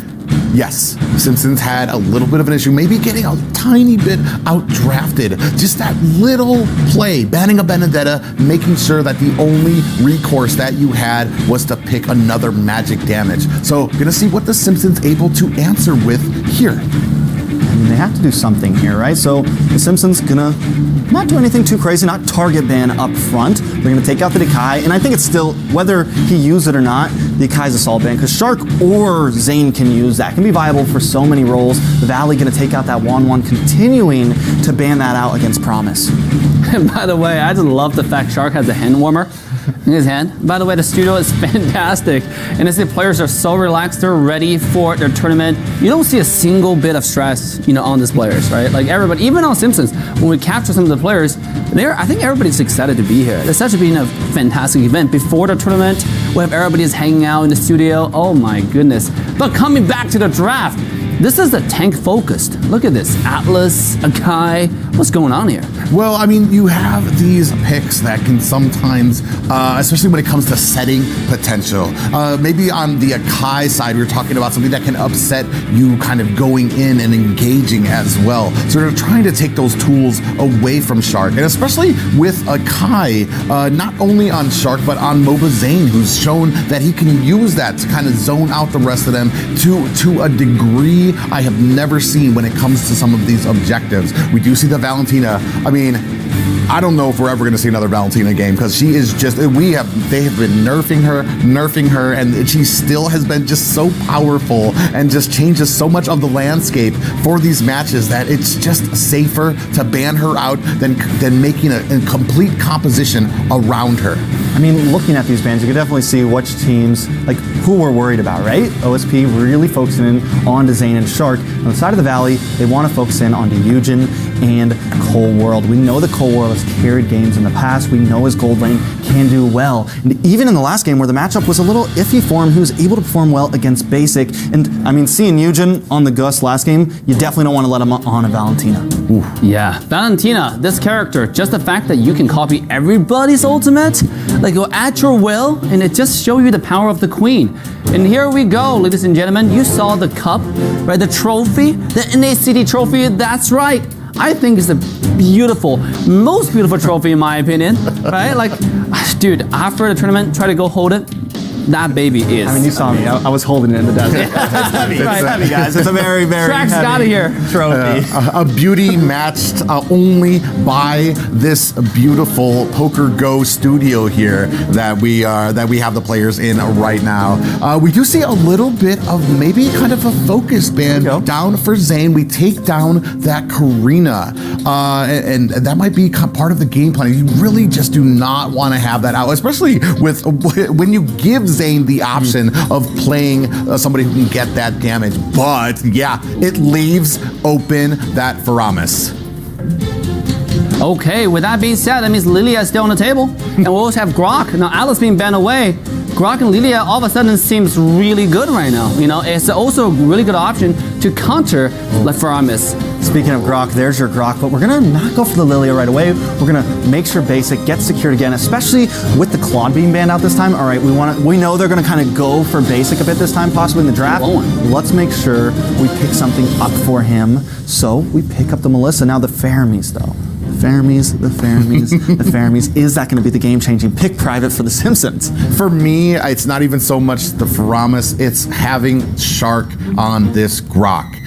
Yes, Simpsons had a little bit of an issue, maybe getting a tiny bit outdrafted. Just that little play, banning a Benedetta, making sure that the only recourse that you had was to pick another magic damage. So, gonna see what the Simpsons able to answer with here. I mean, they have to do something here, right? So the Simpsons gonna not do anything too crazy, not target ban up front. They're gonna take out the Decay, and I think it's still, whether he used it or not, the Decay's assault ban, because Shark or Zane can use that. Can be viable for so many roles. The Valley gonna take out that 1/1, continuing to ban that out against Promise. And by the way, I just love the fact Shark has a hand warmer in his hand. By the way, the studio is fantastic. And as the players are so relaxed, they're ready for their tournament. You don't see a single bit of stress, on these players, right? Like everybody, even on Simpsons, when we capture some of the players, I think everybody's excited to be here. It's such been a fantastic event. Before the tournament, we have everybody is hanging out in the studio. Oh my goodness. But coming back to the draft, this is a tank focused. Look at this, Atlas, Akai, what's going on here? Well, I mean, you have these picks that can sometimes, especially when it comes to setting potential. Maybe on the Akai side, we're talking about something that can upset you kind of going in and engaging as well. So they're trying to take those tools away from Shark. And especially with Akai, not only on Shark, but on MOBA Zane, who's shown that he can use that to kind of zone out the rest of them to a degree I have never seen when it comes to some of these objectives. We do see the Valentina. I mean, I don't know if we're ever going to see another Valentina game, because she is just, they have been nerfing her, and she still has been just so powerful and just changes so much of the landscape for these matches that it's just safer to ban her out than making a complete composition around her. I mean, looking at these bans, you can definitely see which teams, like who we're worried about, right? OSP really focusing in on Zane and Shark. On the side of the Valley, they want to focus in on Eugen and Cold World. We know that Cold World has carried games in the past. We know his gold lane can do well. And even in the last game where the matchup was a little iffy for him, he was able to perform well against Basic. And I mean, seeing Eugen on the Gus last game, you definitely don't want to let him on a Valentina. Ooh. Yeah, Valentina, this character, just the fact that you can copy everybody's ultimate, like go at your will, and it just show you the power of the queen. And here we go, ladies and gentlemen. You saw the cup, right? The trophy, the NACT trophy. That's right. I think it's the most beautiful trophy in my opinion, right? Like, dude, after the tournament, try to go hold it. That baby is. I mean, you saw me. I was holding it in the desert. It's heavy. It's heavy, guys. It's a very, very Track's heavy out of here. trophy. A beauty matched only by this beautiful Poker Go studio here that we have the players in right now. We do see a little bit of maybe kind of a focus ban down for Zane. We take down that Karina, and that might be part of the game plan. You really just do not want to have that out, especially with when you give Zane the option of playing somebody who can get that damage. But yeah, it leaves open that Faramis. Okay, with that being said, that means Lilia is still on the table. And we also have Grok. Now, Alice being banned away. Grok and Lilia all of a sudden seems really good right now. It's also a really good option to counter Faramis. Speaking of Grok, there's your Grok, but we're gonna not go for the Lilia right away. We're gonna make sure Basic gets secured again, especially with the Claude being banned out this time. All right, we know they're gonna kind of go for Basic a bit this time, possibly in the draft. Let's make sure we pick something up for him. So we pick up the Melissa. Now the Faramis though. The Faramis. Is that going to be the game-changing pick private for the Simpsons? For me, it's not even so much the Faramis, it's having Shark on this Grok.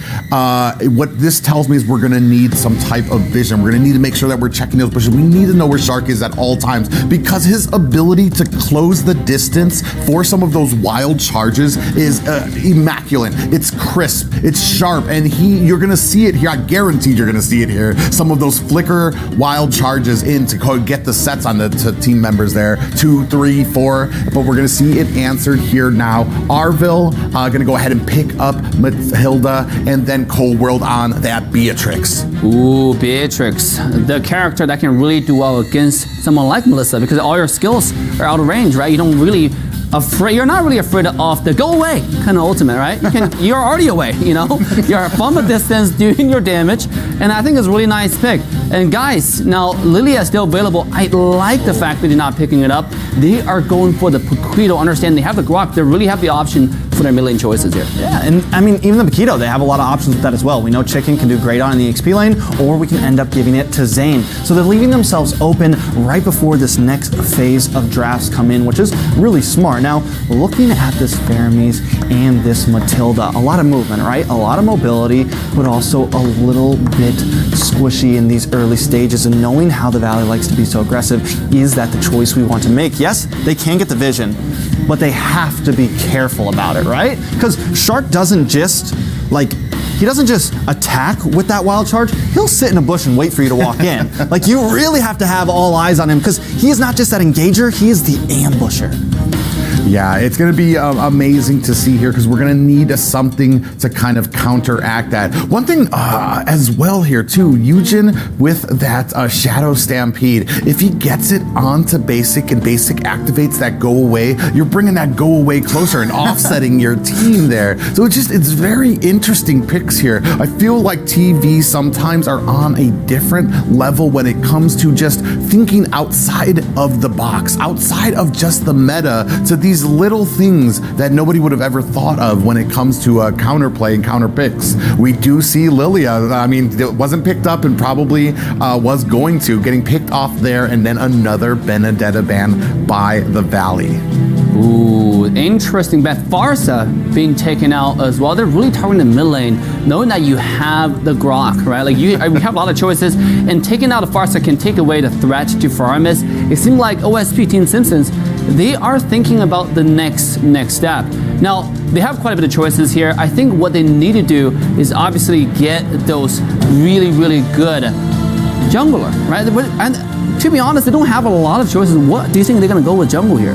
What this tells me is we're going to need some type of vision. We're going to need to make sure that we're checking those bushes. We need to know where Shark is at all times, because his ability to close the distance for some of those wild charges is immaculate. It's crisp, it's sharp, and you're going to see it here. I guarantee you're going to see it here. Some of those flicker wild charges in to get the sets on the team members there, 2, 3, 4, but we're going to see it answered here now. Arville going to go ahead and pick up Matilda, and then Cold World on that Beatrix. Ooh, Beatrix, the character that can really do well against someone like Melissa, because all your skills are out of range, right? You're not really afraid of the go away kind of ultimate, right? You're already away, You're from a distance doing your damage, and I think it's a really nice pick. And guys, now Lilia is still available. I like the fact that they're not picking it up. They are going for the Paquito. Understand they have the Grok. They really have the option for their mid lane choices here. Yeah, and I mean, even the Paquito, they have a lot of options with that as well. We know Chicken can do great on in the XP lane, or we can end up giving it to Zane. So they're leaving themselves open right before this next phase of drafts come in, which is really smart. Now, looking at this Faramis and this Matilda, a lot of movement, right? A lot of mobility, but also a little bit squishy in these early stages. And knowing how the Valley likes to be so aggressive, is that the choice we want to make? Yes, they can get the vision, but they have to be careful about it, right? Because Shark doesn't just, he doesn't just attack with that wild charge. He'll sit in a bush and wait for you to walk in. Like, you really have to have all eyes on him, because he is not just that engager, he is the ambusher. Yeah, it's going to be amazing to see here, because we're going to need something to kind of counteract that. One thing as well here too, Eugen with that Shadow Stampede, if he gets it onto basic and basic activates that go away, you're bringing that go away closer and offsetting your team there. So it's very interesting picks here. I feel like TV sometimes are on a different level when it comes to just thinking outside of the box, outside of just the meta, to these little things that nobody would have ever thought of when it comes to counterplay and counter picks. We do see Lilia, I mean, it wasn't picked up and probably was going to, getting picked off there, and then another Benedetta ban by the Valley. Ooh, interesting bet. Farsa being taken out as well. They're really targeting the mid lane, knowing that you have the Grok, right? Like, we have a lot of choices, and taking out a Farsa can take away the threat to Faramis. It seemed like OSP Team Simpsons, they are thinking about the next step. Now, they have quite a bit of choices here. I think what they need to do is obviously get those really, really good jungler, right? And to be honest, they don't have a lot of choices. What do you think they're going to go with jungle here?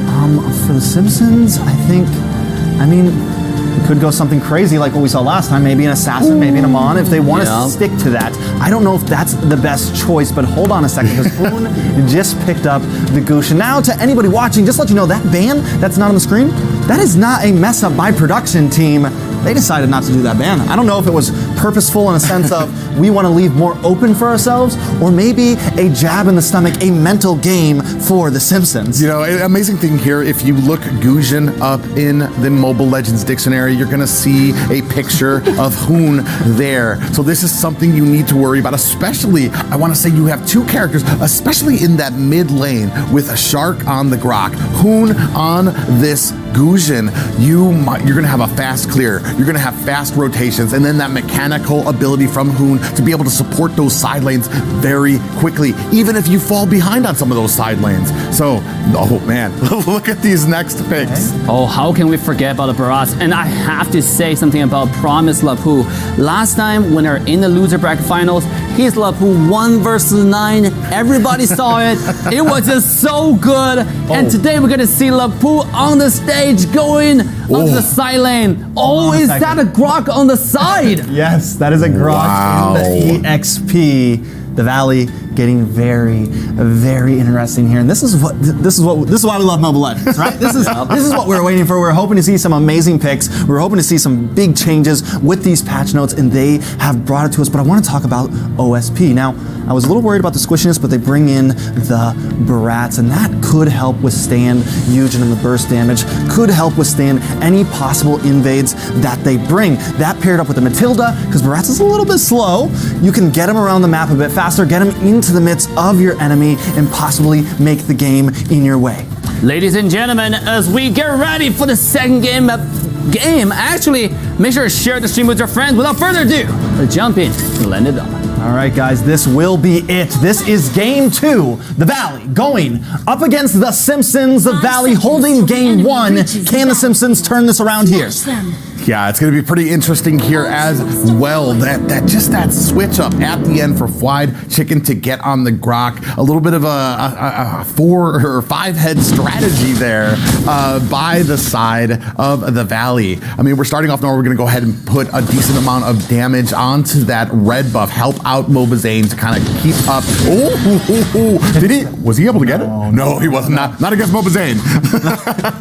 For the Simpsons, I mean, it could go something crazy like what we saw last time, maybe an Assassin, maybe an Amon, if they want to stick to that. I don't know if that's the best choice, but hold on a second, because Hoon just picked up the Goosh. And now, to anybody watching, just let you know, that ban that's not on the screen, that is not a mess up by production team. They decided not to do that ban. I don't know if it was purposeful in a sense of we want to leave more open for ourselves, or maybe a jab in the stomach, a mental game for the Simpsons. You know, an amazing thing here, if you look Guzhin up in the Mobile Legends dictionary, you're going to see a picture of Hoon there. So this is something you need to worry about, especially, I want to say you have two characters, especially in that mid lane with a Shark on the Grok, Hoon on this Guzhin. You're going to have a fast clear. You're going to have fast rotations, and then that mechanical ability from Hoon to be able to support those side lanes very quickly, even if you fall behind on some of those side lanes. So, oh man, look at these next picks. Oh, how can we forget about the Barats? And I have to say something about Promise Lapu. Last time when they're in the loser bracket finals, he's Lapu 1 versus 9. Everybody saw it. It was just so good. And today we're going to see Lapu on the stage going onto the side lane. Oh, is that a Grok on the side? Yes, that is a Grok in the EXP. The Valley getting very, very interesting here, and this is why we love Mobile Legends, right? This is what we're waiting for. We're hoping to see some amazing picks. We're hoping to see some big changes with these patch notes, and they have brought it to us. But I want to talk about OSP now. I was a little worried about the squishiness, but they bring in the Barats, and that could help withstand Eugen and the burst damage. Could help withstand any possible invades that they bring. That paired up with the Matilda, because Barats is a little bit slow. You can get him around the map a bit faster, get him into the midst of your enemy, and possibly make the game in your way. Ladies and gentlemen, as we get ready for the second game, actually, make sure to share the stream with your friends. Without further ado, let's jump in and land it on. All right, guys, this will be it. This is game 2. The Valley going up against the Simpsons. The Valley holding game 1. Can the Simpsons turn this around here? Yeah, it's going to be pretty interesting here as well. That switch up at the end for Flied Chicken to get on the Grok. A little bit of a 4 or 5 head strategy there by the side of the Valley. I mean, we're starting off now. We're going to go ahead and put a decent amount of damage onto that red buff. Help out Mobazane to kind of keep up. Did he? Was he able to get it? No, he was not. Not against Mobazane.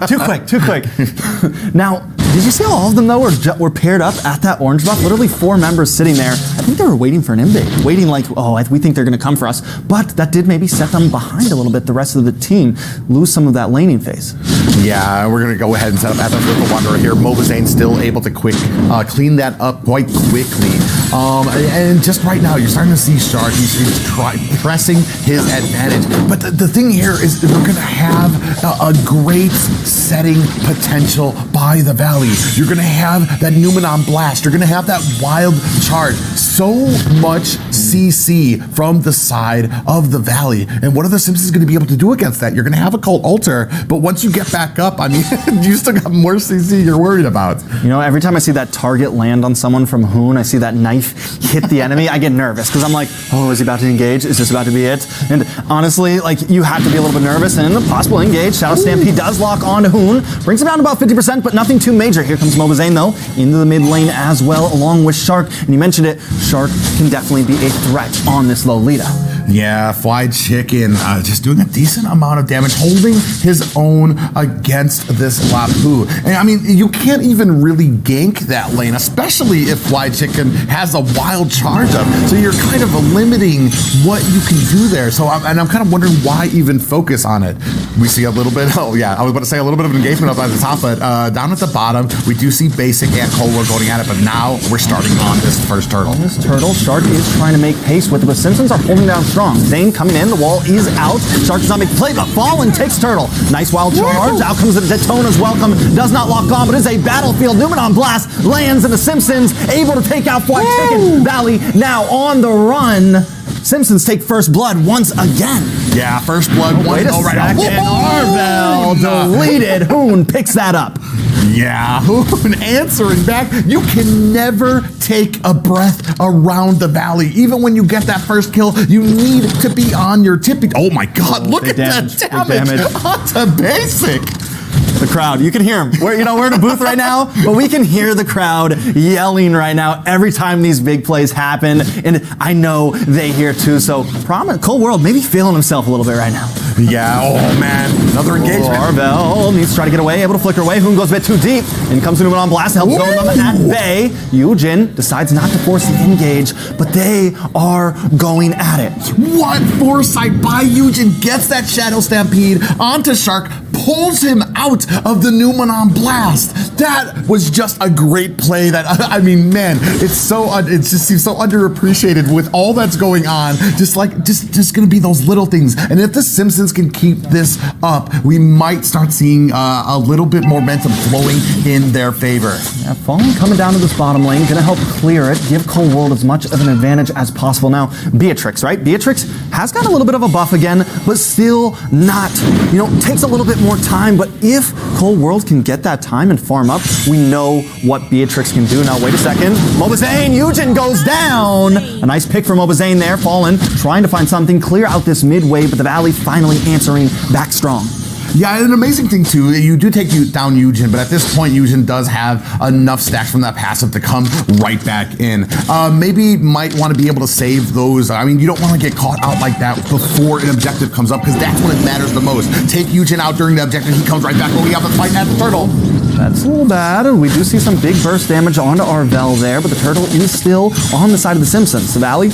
Too quick. Now, Did you see how all of them though were paired up at that orange buff? Literally 4 members sitting there. I think they were waiting for an invade, waiting like, oh, we think they're going to come for us. But that did maybe set them behind a little bit. The rest of the team lose some of that laning phase. Yeah, we're going to go ahead and set up Athens with the Wanderer here. Mobazane still able to clean that up quite quickly. And just right now, you're starting to see Shark. He's pressing his advantage. But the thing here is we're going to have a great setting potential by the Valley. You're going to have that Numenon Blast. You're going to have that Wild Charge. So much CC from the side of the Valley. And what are the Simpsons going to be able to do against that? You're going to have a Cult Altar, but once you get back up, I mean, you still got more CC you're worried about. You know, every time I see that target land on someone from Hoon, I see that knife hit the enemy, I get nervous because I'm like, oh, is he about to engage? Is this about to be it? And honestly, like, you have to be a little bit nervous, and the possible engage, Shadow Stampede does lock on to Hoon, brings him down to about 50%, but nothing too major. Here comes Mobazane though, into the mid lane as well, along with Shark, and you mentioned it, Shark can definitely be a threat on this Lolita. Yeah, Fly Chicken just doing a decent amount of damage, holding his own against this Lapu. And I mean, you can't even really gank that lane, especially if Fly Chicken has a wild charge up. So you're kind of limiting what you can do there. So I'm kind of wondering why even focus on it. We see a little bit, oh yeah, I was about to say a little bit of engagement up at the top, but down at the bottom, we do see Basic and Cola going at it, but now we're starting on this first turtle. On this turtle, Shark is trying to make pace with it, but Simpsons are holding down strong. Zane coming in, the wall is out. Shark does not make the play, but Fallen takes Turtle. Nice wild charge. Out comes the Daytona's welcome. Does not lock on, but is a battlefield. Numenon Blast lands, and the Simpsons able to take out Fly Chicken. Valley now on the run. Simpsons take first blood once again. Yeah, first blood. Wait a second. Arvel deleted. Hoon picks that up. Yeah, Hoon answering back. You can never take a breath around the Valley. Even when you get that first kill, you need to be on your tippy. Oh my God, look at that damage onto Basic. The crowd, you can hear them. We're in a booth right now, but we can hear the crowd yelling right now every time these big plays happen, and I know they hear too. So, Cold World maybe feeling himself a little bit right now. Yeah, oh man, another engagement. Arvel needs to try to get away, able to flicker away. Hoon goes a bit too deep, and comes to Numenon Blast, helps zone them at bay. Eugen decides not to force the engage, but they are going at it. What foresight by Eugen, gets that Shadow Stampede onto Shark, pulls him out of the Numenon Blast. That was just a great play. That, I mean, man, it just seems so underappreciated with all that's going on. Just gonna be those little things. And if the Simpsons can keep this up, we might start seeing a little bit more momentum flowing in their favor. Yeah, Fallen coming down to this bottom lane, gonna help clear it, give Cold World as much of an advantage as possible. Now, Beatrix, right? Beatrix has got a little bit of a buff again, but still not, takes a little bit more time. But if Cold World can get that time and farm up, we know what Beatrix can do. Now, wait a second. Mobazane, Eugen goes down. A nice pick from Mobazane there. Fallen trying to find something, clear out this midway, but the Valley finally answering back strong. Yeah, an amazing thing too, you do take down Eugen, but at this point, Eugen does have enough stacks from that passive to come right back in. Maybe might want to be able to save those. I mean, you don't want to get caught out like that before an objective comes up, because that's when it matters the most. Take Eugen out during the objective, he comes right back when we have the fight at the turtle. That's a little bad. We do see some big burst damage onto Arvel there, but the turtle is still on the side of the Simpsons. The Valley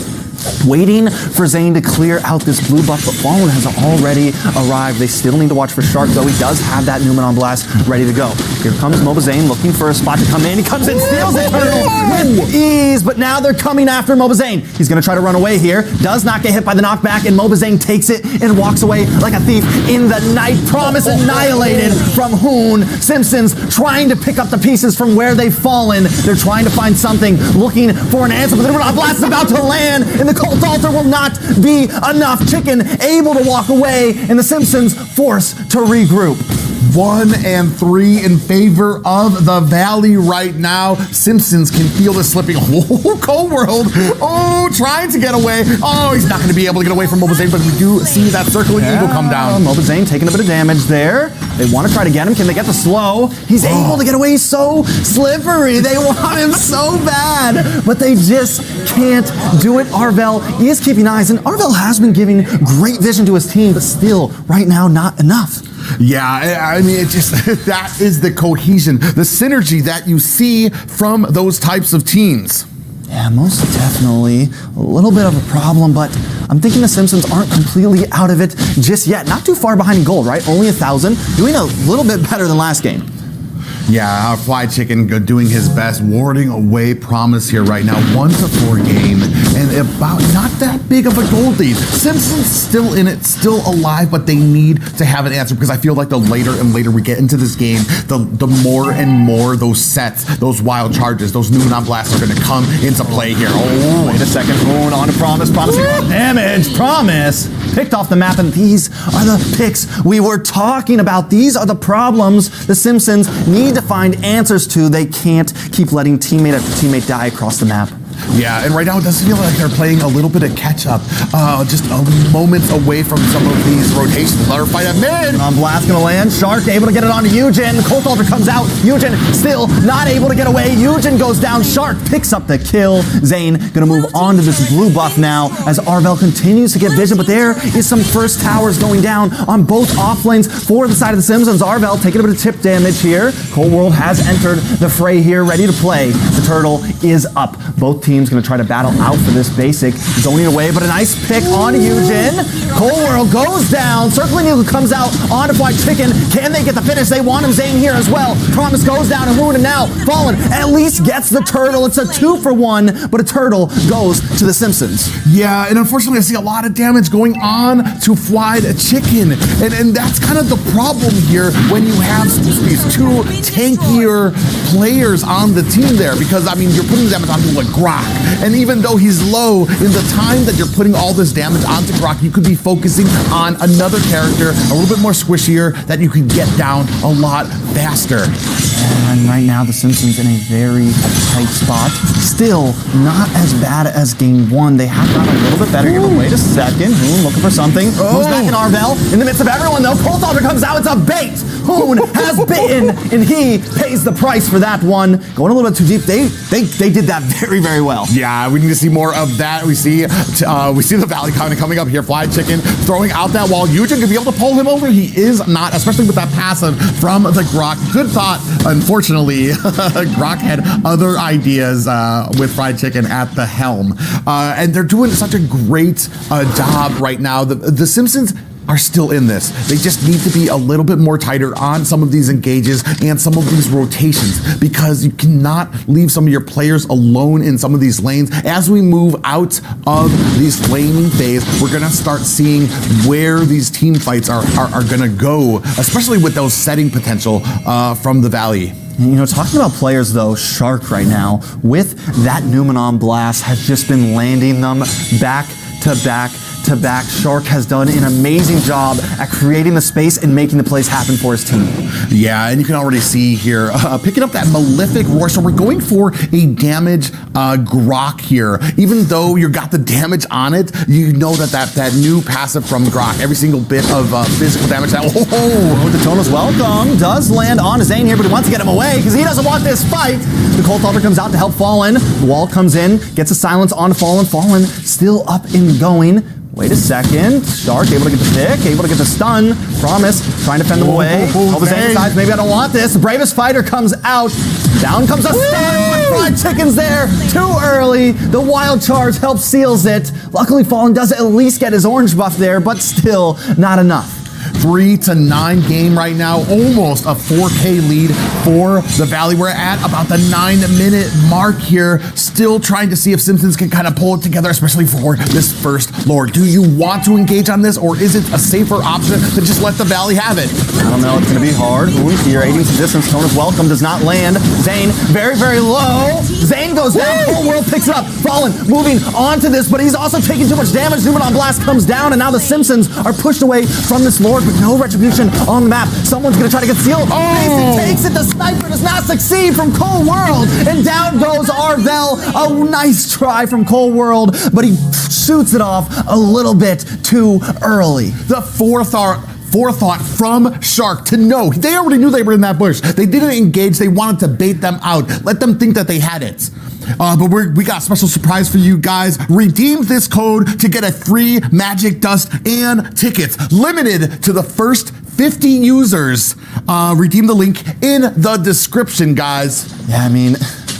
waiting for Zane to clear out this blue buff, but Fallen has already arrived. They still need to watch for Shark, though. He does have that Numenon Blast ready to go. Here comes Mobazane looking for a spot to come in. He comes in, steals it with ease, but now they're coming after Mobazane. He's going to try to run away here. Does not get hit by the knockback, and Mobazane takes it and walks away like a thief in the night. Promise annihilated from Hoon. Simpsons trying to pick up the pieces from where they've fallen. They're trying to find something, looking for an answer, but the Numenon Blast is about to land, and the Cult Altar will not be enough. Chicken able to walk away, and the Simpsons forced to regroup. 1 and 3 in favor of the Valley right now. Simpsons can feel this slipping. Oh, Cold World. Oh, trying to get away. Oh, he's not going to be able to get away from Mobazane, but we do see that circling eagle come down. Mobazane taking a bit of damage there. They want to try to get him. Can they get the slow? He's able to get away. So slippery. They want him so bad, but they just can't do it. Arvel is keeping eyes, and Arvel has been giving great vision to his team, but still, right now, not enough. Yeah, I mean, it just, that is the cohesion, the synergy that you see from those types of teams. Yeah, most definitely. A little bit of a problem, but I'm thinking the Simpsons aren't completely out of it just yet. Not too far behind in gold, right? Only 1,000. Doing a little bit better than last game. Yeah, our Fried Chicken doing his best, warding away Promise here right now. 1-4 game, and about not that big of a gold lead. Simpsons still in it, still alive, but they need to have an answer because I feel like the later and later we get into this game, the more and more those sets, those wild charges, those Numenon blasts are going to come into play here. Oh, wait a second. Going on to Promise. Promising damage. Promise picked off the map, and these are the picks we were talking about. These are the problems the Simpsons need to find answers to. They can't keep letting teammate after teammate die across the map. Yeah, and right now it does feel like they're playing a little bit of catch-up. Just a moment away from some of these rotations. Let her fight at mid. On blast gonna land. Shark able to get it onto Eugen. Colt Alter comes out. Eugen still not able to get away. Eugen goes down. Shark picks up the kill. Zane gonna move on to this blue buff now as Arvel continues to get vision, but there is some first towers going down on both off lanes for the side of the Simpsons. Arvel taking a bit of tip damage here. Cold World has entered the fray here, ready to play. The turtle is up. Both teams going to try to battle out for this basic. Zoning away, but a nice pick on Eugen. Cold World goes down. Circling Eagle comes out onto Fried Chicken. Can they get the finish? They want him. Zane here as well. Promise goes down and Ruined, and now Fallen at least gets the turtle. It's a 2-for-1, but a turtle goes to the Simpsons. Yeah, and unfortunately I see a lot of damage going on to Fried Chicken. And that's kind of the problem here when you have these two tankier players on the team there, because I mean you're putting damage onto like Grok, and even though he's low, in the time that you're putting all this damage onto Grok, you could be focusing on another character a little bit more squishier that you can get down a lot faster. And right now the Simpsons in a very tight spot. Still not as bad as game one. They have gotten a little bit better here, but wait a second. Hoon looking for something. Goes back in Arvel. In the midst of everyone though, Colt Alter comes out. It's a bait. Hoon has bitten, and he pays the price for that one. Going a little bit too deep. They did that very, very well. Yeah, we need to see more of that. We see the Valley kind of coming up here. Fried Chicken throwing out that wall. Eugen could be able to pull him over. He is not, especially with that passive from the Grok. Good thought. Unfortunately, Grok had other ideas with Fried Chicken at the helm. And they're doing such a great job right now. The Simpsons are still in this. They just need to be a little bit more tighter on some of these engages and some of these rotations, because you cannot leave some of your players alone in some of these lanes. As we move out of this laning phase, we're gonna start seeing where these team fights are gonna go, especially with those setting potential from the Valley. You know, talking about players though, Shark right now, with that Numenon blast, has just been landing them back to back to back. Shark has done an amazing job at creating the space and making the plays happen for his team. Yeah, and you can already see here, picking up that Malefic Roar. So we're going for a damage Grok here. Even though you got the damage on it, you know that new passive from Grok, every single bit of physical damage. The Tona's welcome does land on Zane here, but he wants to get him away because he doesn't want this fight. The Colt Alter comes out to help Fallen. The wall comes in, gets a silence on Fallen. Fallen still up and going. Wait a second. Shark able to get the pick, able to get the stun. Promise trying to fend them away. All the Zane decides, maybe I don't want this. The bravest fighter comes out. Down comes a stun, but Fried Chicken's there too early. The wild charge helps seals it. Luckily, Fallen does at least get his orange buff there, but still not enough. 3-9 game right now, almost a 4K lead for the Valley. We're at about the 9-minute mark here, still trying to see if Simpsons can kind of pull it together, especially for this first lore. Do you want to engage on this, or is it a safer option to just let the Valley have it? I don't know, it's gonna be hard. Here, 80 some distance, Tona's welcome does not land. Zane, very, very low. Zane goes down, Whole World picks it up. Fallen moving on to this, but he's also taking too much damage. Numenon Blast comes down, and now the Simpsons are pushed away from this lord, but no retribution on the map. Someone's gonna try to get sealed. Mason takes it. The sniper does not succeed from Cold World, and down goes Arvel. A nice try from Cold World, but he shoots it off a little bit too early. The forethought from Shark to know. They already knew they were in that bush. They didn't engage. They wanted to bait them out. Let them think that they had it. But we got a special surprise for you guys. Redeem this code to get a free Magic Dust and tickets, limited to the first 50 users. Redeem the link in the description, guys. Yeah, I mean,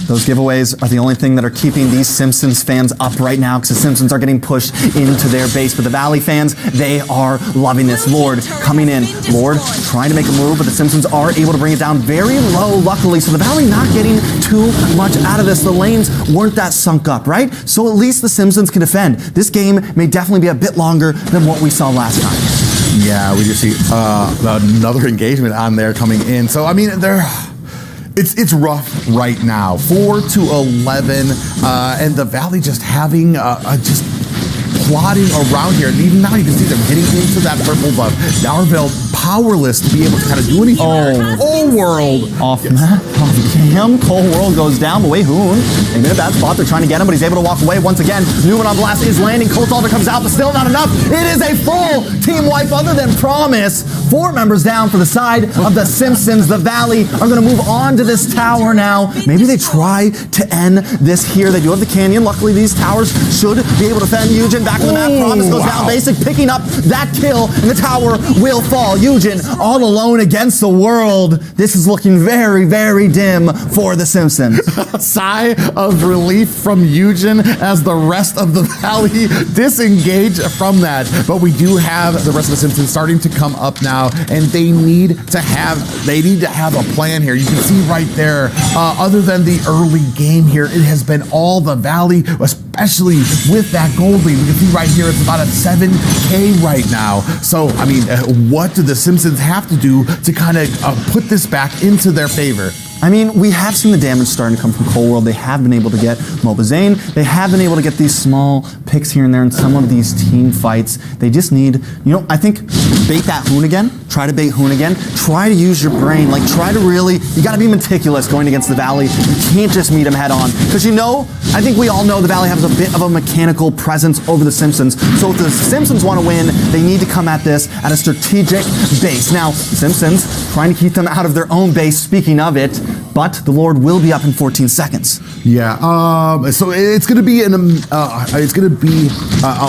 those giveaways are the only thing that are keeping these Simpsons fans up right now, because the Simpsons are getting pushed into their base. But the Valley fans, they are loving this. Lord coming in. Lord trying to make a move, but the Simpsons are able to bring it down very low, luckily. So the Valley not getting too much out of this. The lanes weren't that sunk up, right? So at least the Simpsons can defend. This game may definitely be a bit longer than what we saw last time. Yeah, we just see another engagement on there coming in. So, I mean, it's rough right now. 4-11, and the Valley just having just plotting around here. And even now you can see them getting into that purple buff. Darville powerless to be able to kind of do anything. Cold World. Off map, off cam. Cold World goes down, but wait, Hoon. They've been in a bad spot. They're trying to get him, but he's able to walk away once again. Newman on blast is landing. Cold Salter comes out, but still not enough. It is a full team wipe other than Promise. 4 members down for the side of the Simpsons. The Valley are going to move on to this tower now. Maybe they try to end this here. They do have the canyon. Luckily, these towers should be able to fend Eugen. Back on the map, Promise goes down. Basic picking up that kill, and the tower will fall. Eugen all alone against the world. This is looking very, very dim for the Simpsons. Sigh of relief from Eugen as the rest of the Valley disengage from that. But we do have the rest of the Simpsons starting to come up now, and they need to have a plan here. You can see right there, other than the early game here, it has been all the Valley, especially with that gold lead. You can see right here, it's about a 7K right now. So, I mean, what do the Simpsons have to do to kind of put this back into their favor? I mean, we have seen the damage starting to come from Cold World. They have been able to get Mobazane. They have been able to get these small picks here and there in some of these team fights. They just need, I think, bait that Hoon again. Try to bait Hoon again. Try to use your brain. Like, try to really, you got to be meticulous going against the Valley. You can't just meet them head on. Because I think we all know the Valley has a bit of a mechanical presence over the Simpsons. So if the Simpsons want to win, they need to come at this at a strategic base. Now, the Simpsons trying to keep them out of their own base, speaking of it, but the Lord will be up in 14 seconds. Yeah, so it's going to be a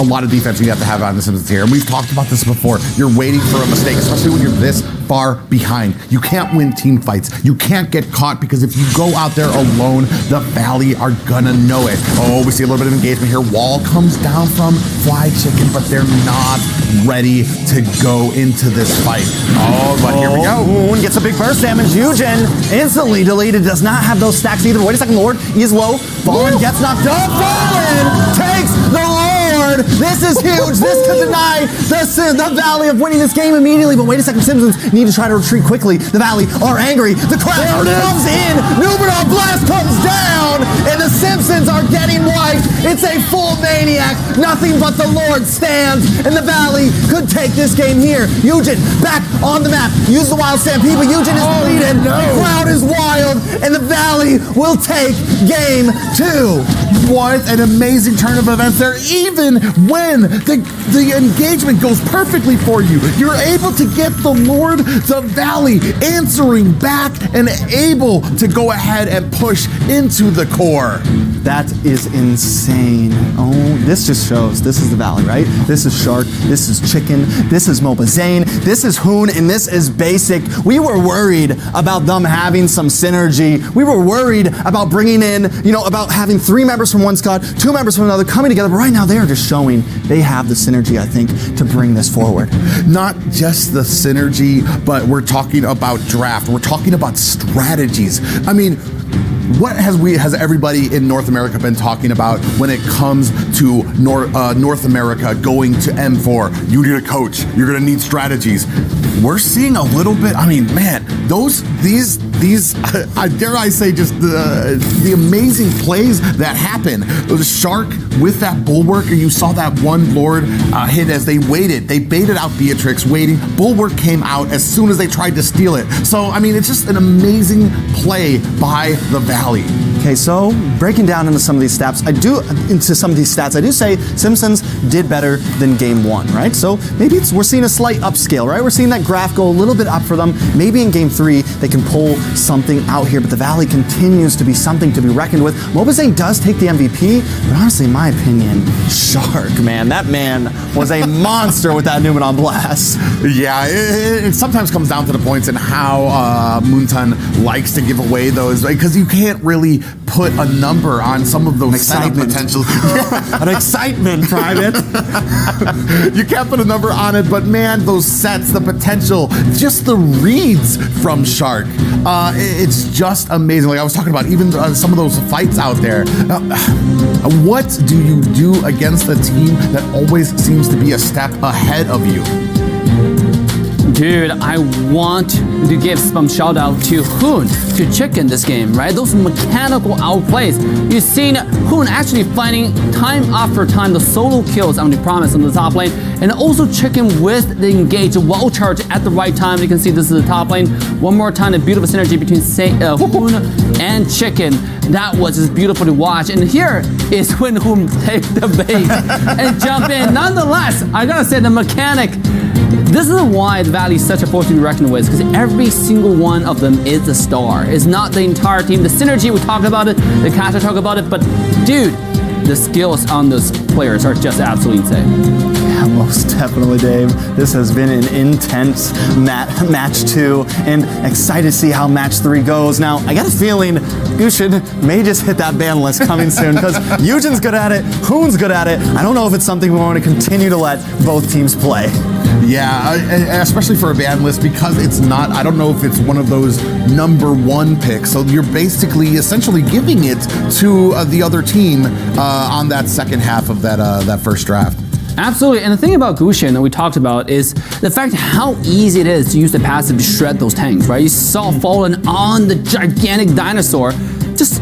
lot of defense you have to have on the Simpsons here. And we've talked about this before. You're waiting for a mistake, especially when you're this far behind. You can't win team fights. You can't get caught, because if you go out there alone, the Valley are gonna know it. Oh, we see a little bit of engagement here. Wall comes down from Fly Chicken, but they're not ready to go into this fight. Oh, but here we go. Hoon gets a big burst damage. Eugen instantly deleted. Does not have those stacks either. Wait a second, Lord. He is low. Fallen gets knocked up. Fallen takes the Lord. This is huge. This could deny the Valley of winning this game immediately. But wait a second, Simpsons need to try to retreat quickly. The Valley are angry. The crowd comes in. Numenor Blast comes down. And the Simpsons are getting wiped. It's a full maniac. Nothing but the Lord stands. And the Valley could take this game here. Eugen back on the map. Use the Wild Stampede, but Eugen is bleeding. No. The crowd is wild. And the Valley will take game 2. What an amazing turn of events there. Even when the engagement goes perfectly for you, you're able to get the Lord, the Valley answering back and able to go ahead and push into the core. That is insane. Oh, this just shows this is the Valley, right? This is Shark, this is Chicken, this is Mobazane, this is Hoon, and this is Basic. We were worried about them having some synergy. We were worried about bringing in, about having 3 members from one squad, 2 members from another coming together, but right now they are just showing they have the synergy, I think, to bring this forward. Not just the synergy, but we're talking about draft. We're talking about strategies. I mean, what has everybody in North America been talking about when it comes to North America going to M4? You need a coach. You're going to need strategies. We're seeing a little bit. I mean, man, these dare I say, just the amazing plays that happen. The Shark with that Bulwark, and you saw that one Lord hit as they waited. They baited out Beatrix, waiting. Bulwark came out as soon as they tried to steal it. So, I mean, it's just an amazing play by the Valley. Okay, so breaking down into some of these stats, I do say Simpsons did better than game 1, right? So maybe we're seeing a slight upscale, right? We're seeing that graph go a little bit up for them. Maybe in game 3 they can pull something out here, but the Valley continues to be something to be reckoned with. Mobazane does take the MVP, but honestly, in my opinion, Shark, man, that man was a monster with that Numenon Blast. Yeah, it sometimes comes down to the points and how Moonton likes to give away those, because you can't really put a number on some of those setup potential. An excitement, Private. You can't put a number on it, but man, those sets, the potential, just the reads from Shark, it's just amazing. Like I was talking about, even some of those fights out there. What do you do against a team that always seems to be a step ahead of you? Dude, I want to give some shout out to Hoon, to Chicken this game, right? Those mechanical outplays. You've seen Hoon actually finding time after time the solo kills on the Promise on the top lane, and also Chicken with the engage wall charge at the right time. You can see this is the top lane. One more time, the beautiful synergy between Hoon and Chicken. That was just beautiful to watch. And here is when Hoon take the bait and jump in. Nonetheless, I gotta say the mechanic, this is why the Valley is such a force to be reckoned with, because every single one of them is a star. It's not the entire team. The synergy, we talk about it, the caster talk about it, but dude, the skills on those players are just absolutely insane. Yeah, most definitely, Dave. This has been an intense match 2, and excited to see how match 3 goes. Now, I got a feeling Gushin may just hit that ban list coming soon, because Eugen's good at it, Hoon's good at it. I don't know if it's something we want to continue to let both teams play. Yeah, especially for a ban list, because it's not, I don't know if it's one of those #1 picks. So you're basically essentially giving it to the other team on that second half of that first draft. Absolutely, and the thing about Gushin that we talked about is the fact how easy it is to use the passive to shred those tanks, right? You saw Fallen on the gigantic dinosaur just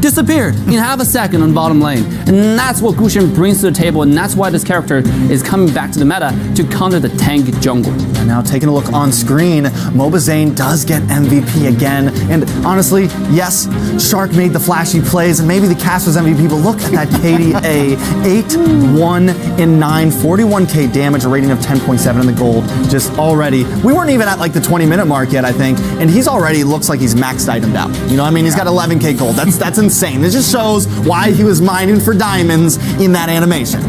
disappeared in half a second on bottom lane. And that's what Gushin brings to the table, and that's why this character is coming back to the meta to counter the tank jungle. And now taking a look on screen, Mobazane does get MVP again. And honestly, yes, Shark made the flashy plays, and maybe the cast was MVP, but look at that KDA. 8-1-9, 41k damage, a rating of 10.7 in the gold. Just already, we weren't even at like the 20-minute mark yet, I think, and he's already looks like he's maxed itemed out. You know what I mean? He's got 11k gold. That's insane. It just shows why he was mining for diamonds in that animation.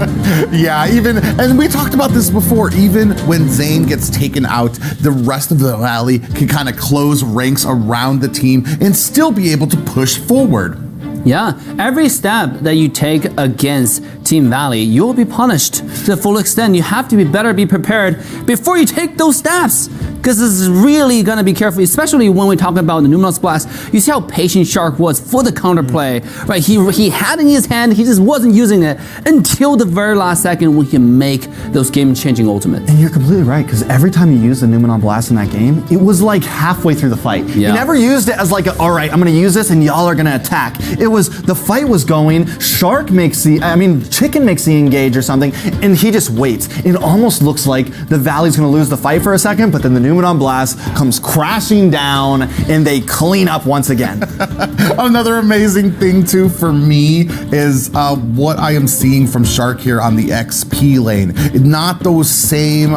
Yeah, and we talked about this before, even when Zane gets taken out, the rest of the Valley can kind of close ranks around the team and still be able to push forward. Yeah, every step that you take against Team Valley, you'll be punished to the full extent. You have to be better, be prepared before you take those steps, because this is really gonna be careful, especially when we talk about the Numenon Blast. You see how patient Shark was for the counterplay, right? He had it in his hand, he just wasn't using it until the very last second when he can make those game-changing ultimates. And you're completely right, because every time you use the Numenon Blast in that game, it was like halfway through the fight. Yeah. You never used it as like, all right, I'm gonna use this and y'all are gonna attack. It was, the fight was going, Shark makes Chicken makes the engage or something, and he just waits. It almost looks like the Valley's gonna lose the fight for a second, but then the Numenon Blast comes crashing down and they clean up once again. Another amazing thing too for me is what I am seeing from Shark here on the XP lane. Not those same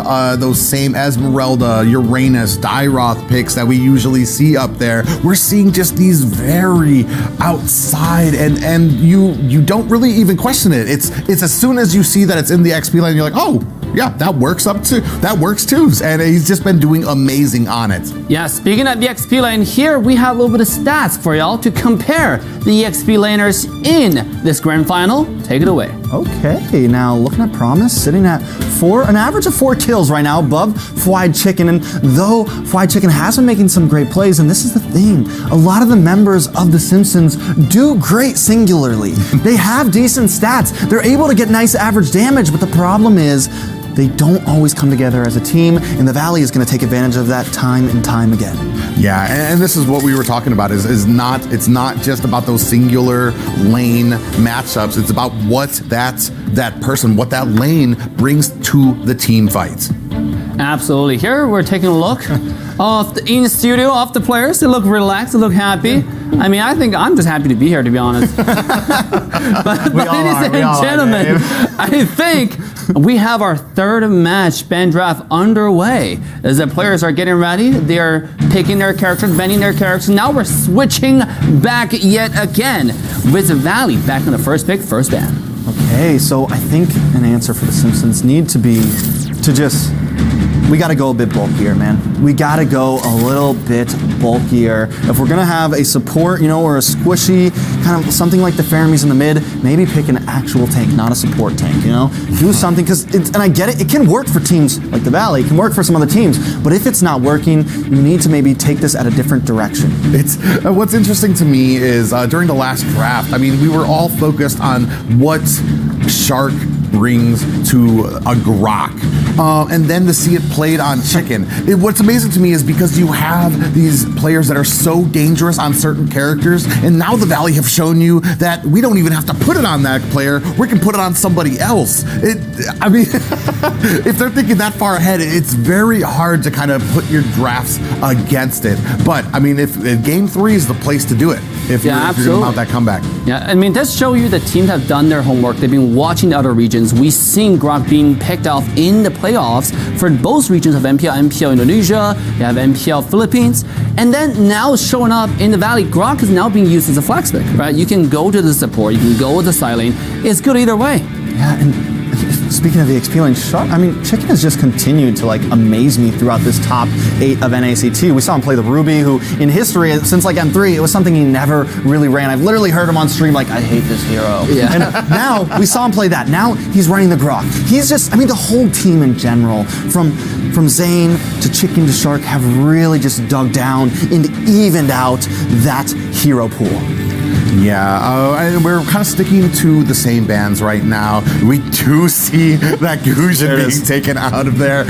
Esmeralda, Uranus, Dyroth picks that we usually see up there. We're seeing just these very outside, and you don't really even question it. It's as soon as you see that it's in the XP lane, you're like, oh yeah, that works too. And he's just been doing amazing on it. Yeah, speaking of the XP lane, here we have a little bit of stats for y'all to compare the XP laners in this grand final. Take it away. Okay, now looking at Promise, sitting at an average of 4 kills right now, above Fried Chicken. And though Fried Chicken has been making some great plays, and this is the thing, a lot of the members of the Simpsons do great singularly. They have decent stats. They're able to get nice average damage, but the problem is they don't always come together as a team, and the Valley is going to take advantage of that time and time again. Yeah, and this is what we were talking about. It's not just about those singular lane matchups. It's about what that person, what that lane brings to the team fights. Absolutely. Here we're taking a look of the in studio of the players. They look relaxed. They look happy. I mean, I think I'm just happy to be here, to be honest. but ladies and gentlemen, I think we have our third match band draft underway. As the players are getting ready, they're picking their characters, bending their characters. Now we're switching back yet again with Valley back in the first pick, first band. Okay, so I think an answer for the Simpsons need to be to just, we got to go a bit bulkier, man. We got to go a little bit bulkier. If we're going to have a support, or a squishy, kind of something like the Faramis in the mid, maybe pick an actual tank, not a support tank, Do something, and I get it can work for teams like the Valley, it can work for some other teams, but if it's not working, you need to maybe take this at a different direction. It's what's interesting to me is during the last draft, I mean, we were all focused on what Shark brings to a Grok. And then to see it played on Chicken. What's amazing to me is because you have these players that are so dangerous on certain characters, and now the Valley have shown you that we don't even have to put it on that player, we can put it on somebody else. I mean, if they're thinking that far ahead, it's very hard to kind of put your drafts against it. But, I mean, if Game 3 is the place to do it, if you're going to mount that comeback. Yeah, I mean, this shows you the teams have done their homework. They've been watching the other regions. We've seen Grok being picked off in the playoffs for both regions of MPL Indonesia, you have MPL Philippines, and then now showing up in the Valley. Grok is now being used as a flex pick, right? You can go to the support, you can go with the side lane. It's good either way. Yeah, and speaking of the XP lane, Shark, I mean, Chicken has just continued to amaze me throughout this top 8 of NACT. We saw him play the Ruby, who in history, since M3, it was something he never really ran. I've literally heard him on stream I hate this hero. Yeah. And now we saw him play that. Now he's running the Grok. He's just, I mean, the whole team in general, from Zane to Chicken to Shark, have really just dug down and evened out that hero pool. Yeah, and we're kind of sticking to the same bands right now. We do see that Gujin being taken out of there.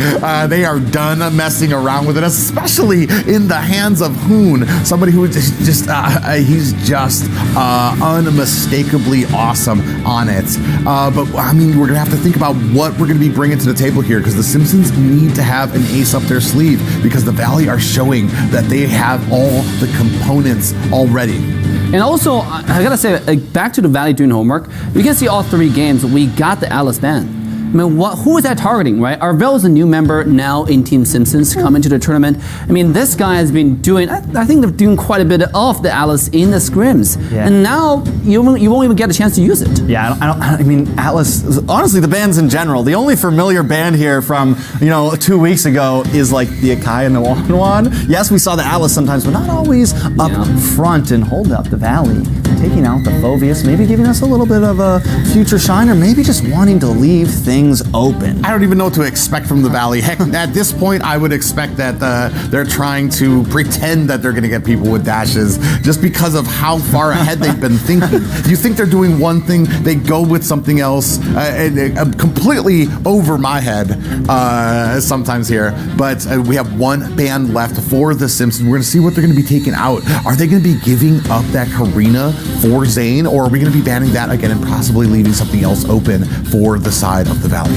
They are done messing around with it, especially in the hands of Hoon, somebody who is he's just unmistakably awesome on it. But I mean, we're gonna have to think about what we're gonna be bringing to the table here, because the Simpsons need to have an ace up their sleeve, because the Valley are showing that they have all the components already. And also, I gotta say, back to the Valley doing homework, you can see all 3 games, we got the Alice ban. I mean, who is that targeting, right? Arvel is a new member now in Team Simpsons coming to the tournament. I mean, this guy has been doing, I think they're doing quite a bit of the Alice in the scrims. Yeah. And now you won't even get a chance to use it. Yeah, I mean, Atlas, honestly, the bands in general, the only familiar band here from, 2 weeks ago is the Akai and the Wan. Yes, we saw the Atlas sometimes, but not always up front and hold up the Valley. Taking out the Phoveus, maybe giving us a little bit of a future shine, or maybe just wanting to leave things open. I don't even know what to expect from the Valley. Heck, at this point, I would expect that they're trying to pretend that they're going to get people with dashes just because of how far ahead they've been thinking. You think they're doing one thing, they go with something else, completely over my head sometimes here. But we have one band left for the Simpsons. We're going to see what they're going to be taking out. Are they going to be giving up that Karina for Zane, or are we going to be banning that again and possibly leaving something else open for the side of the Valley?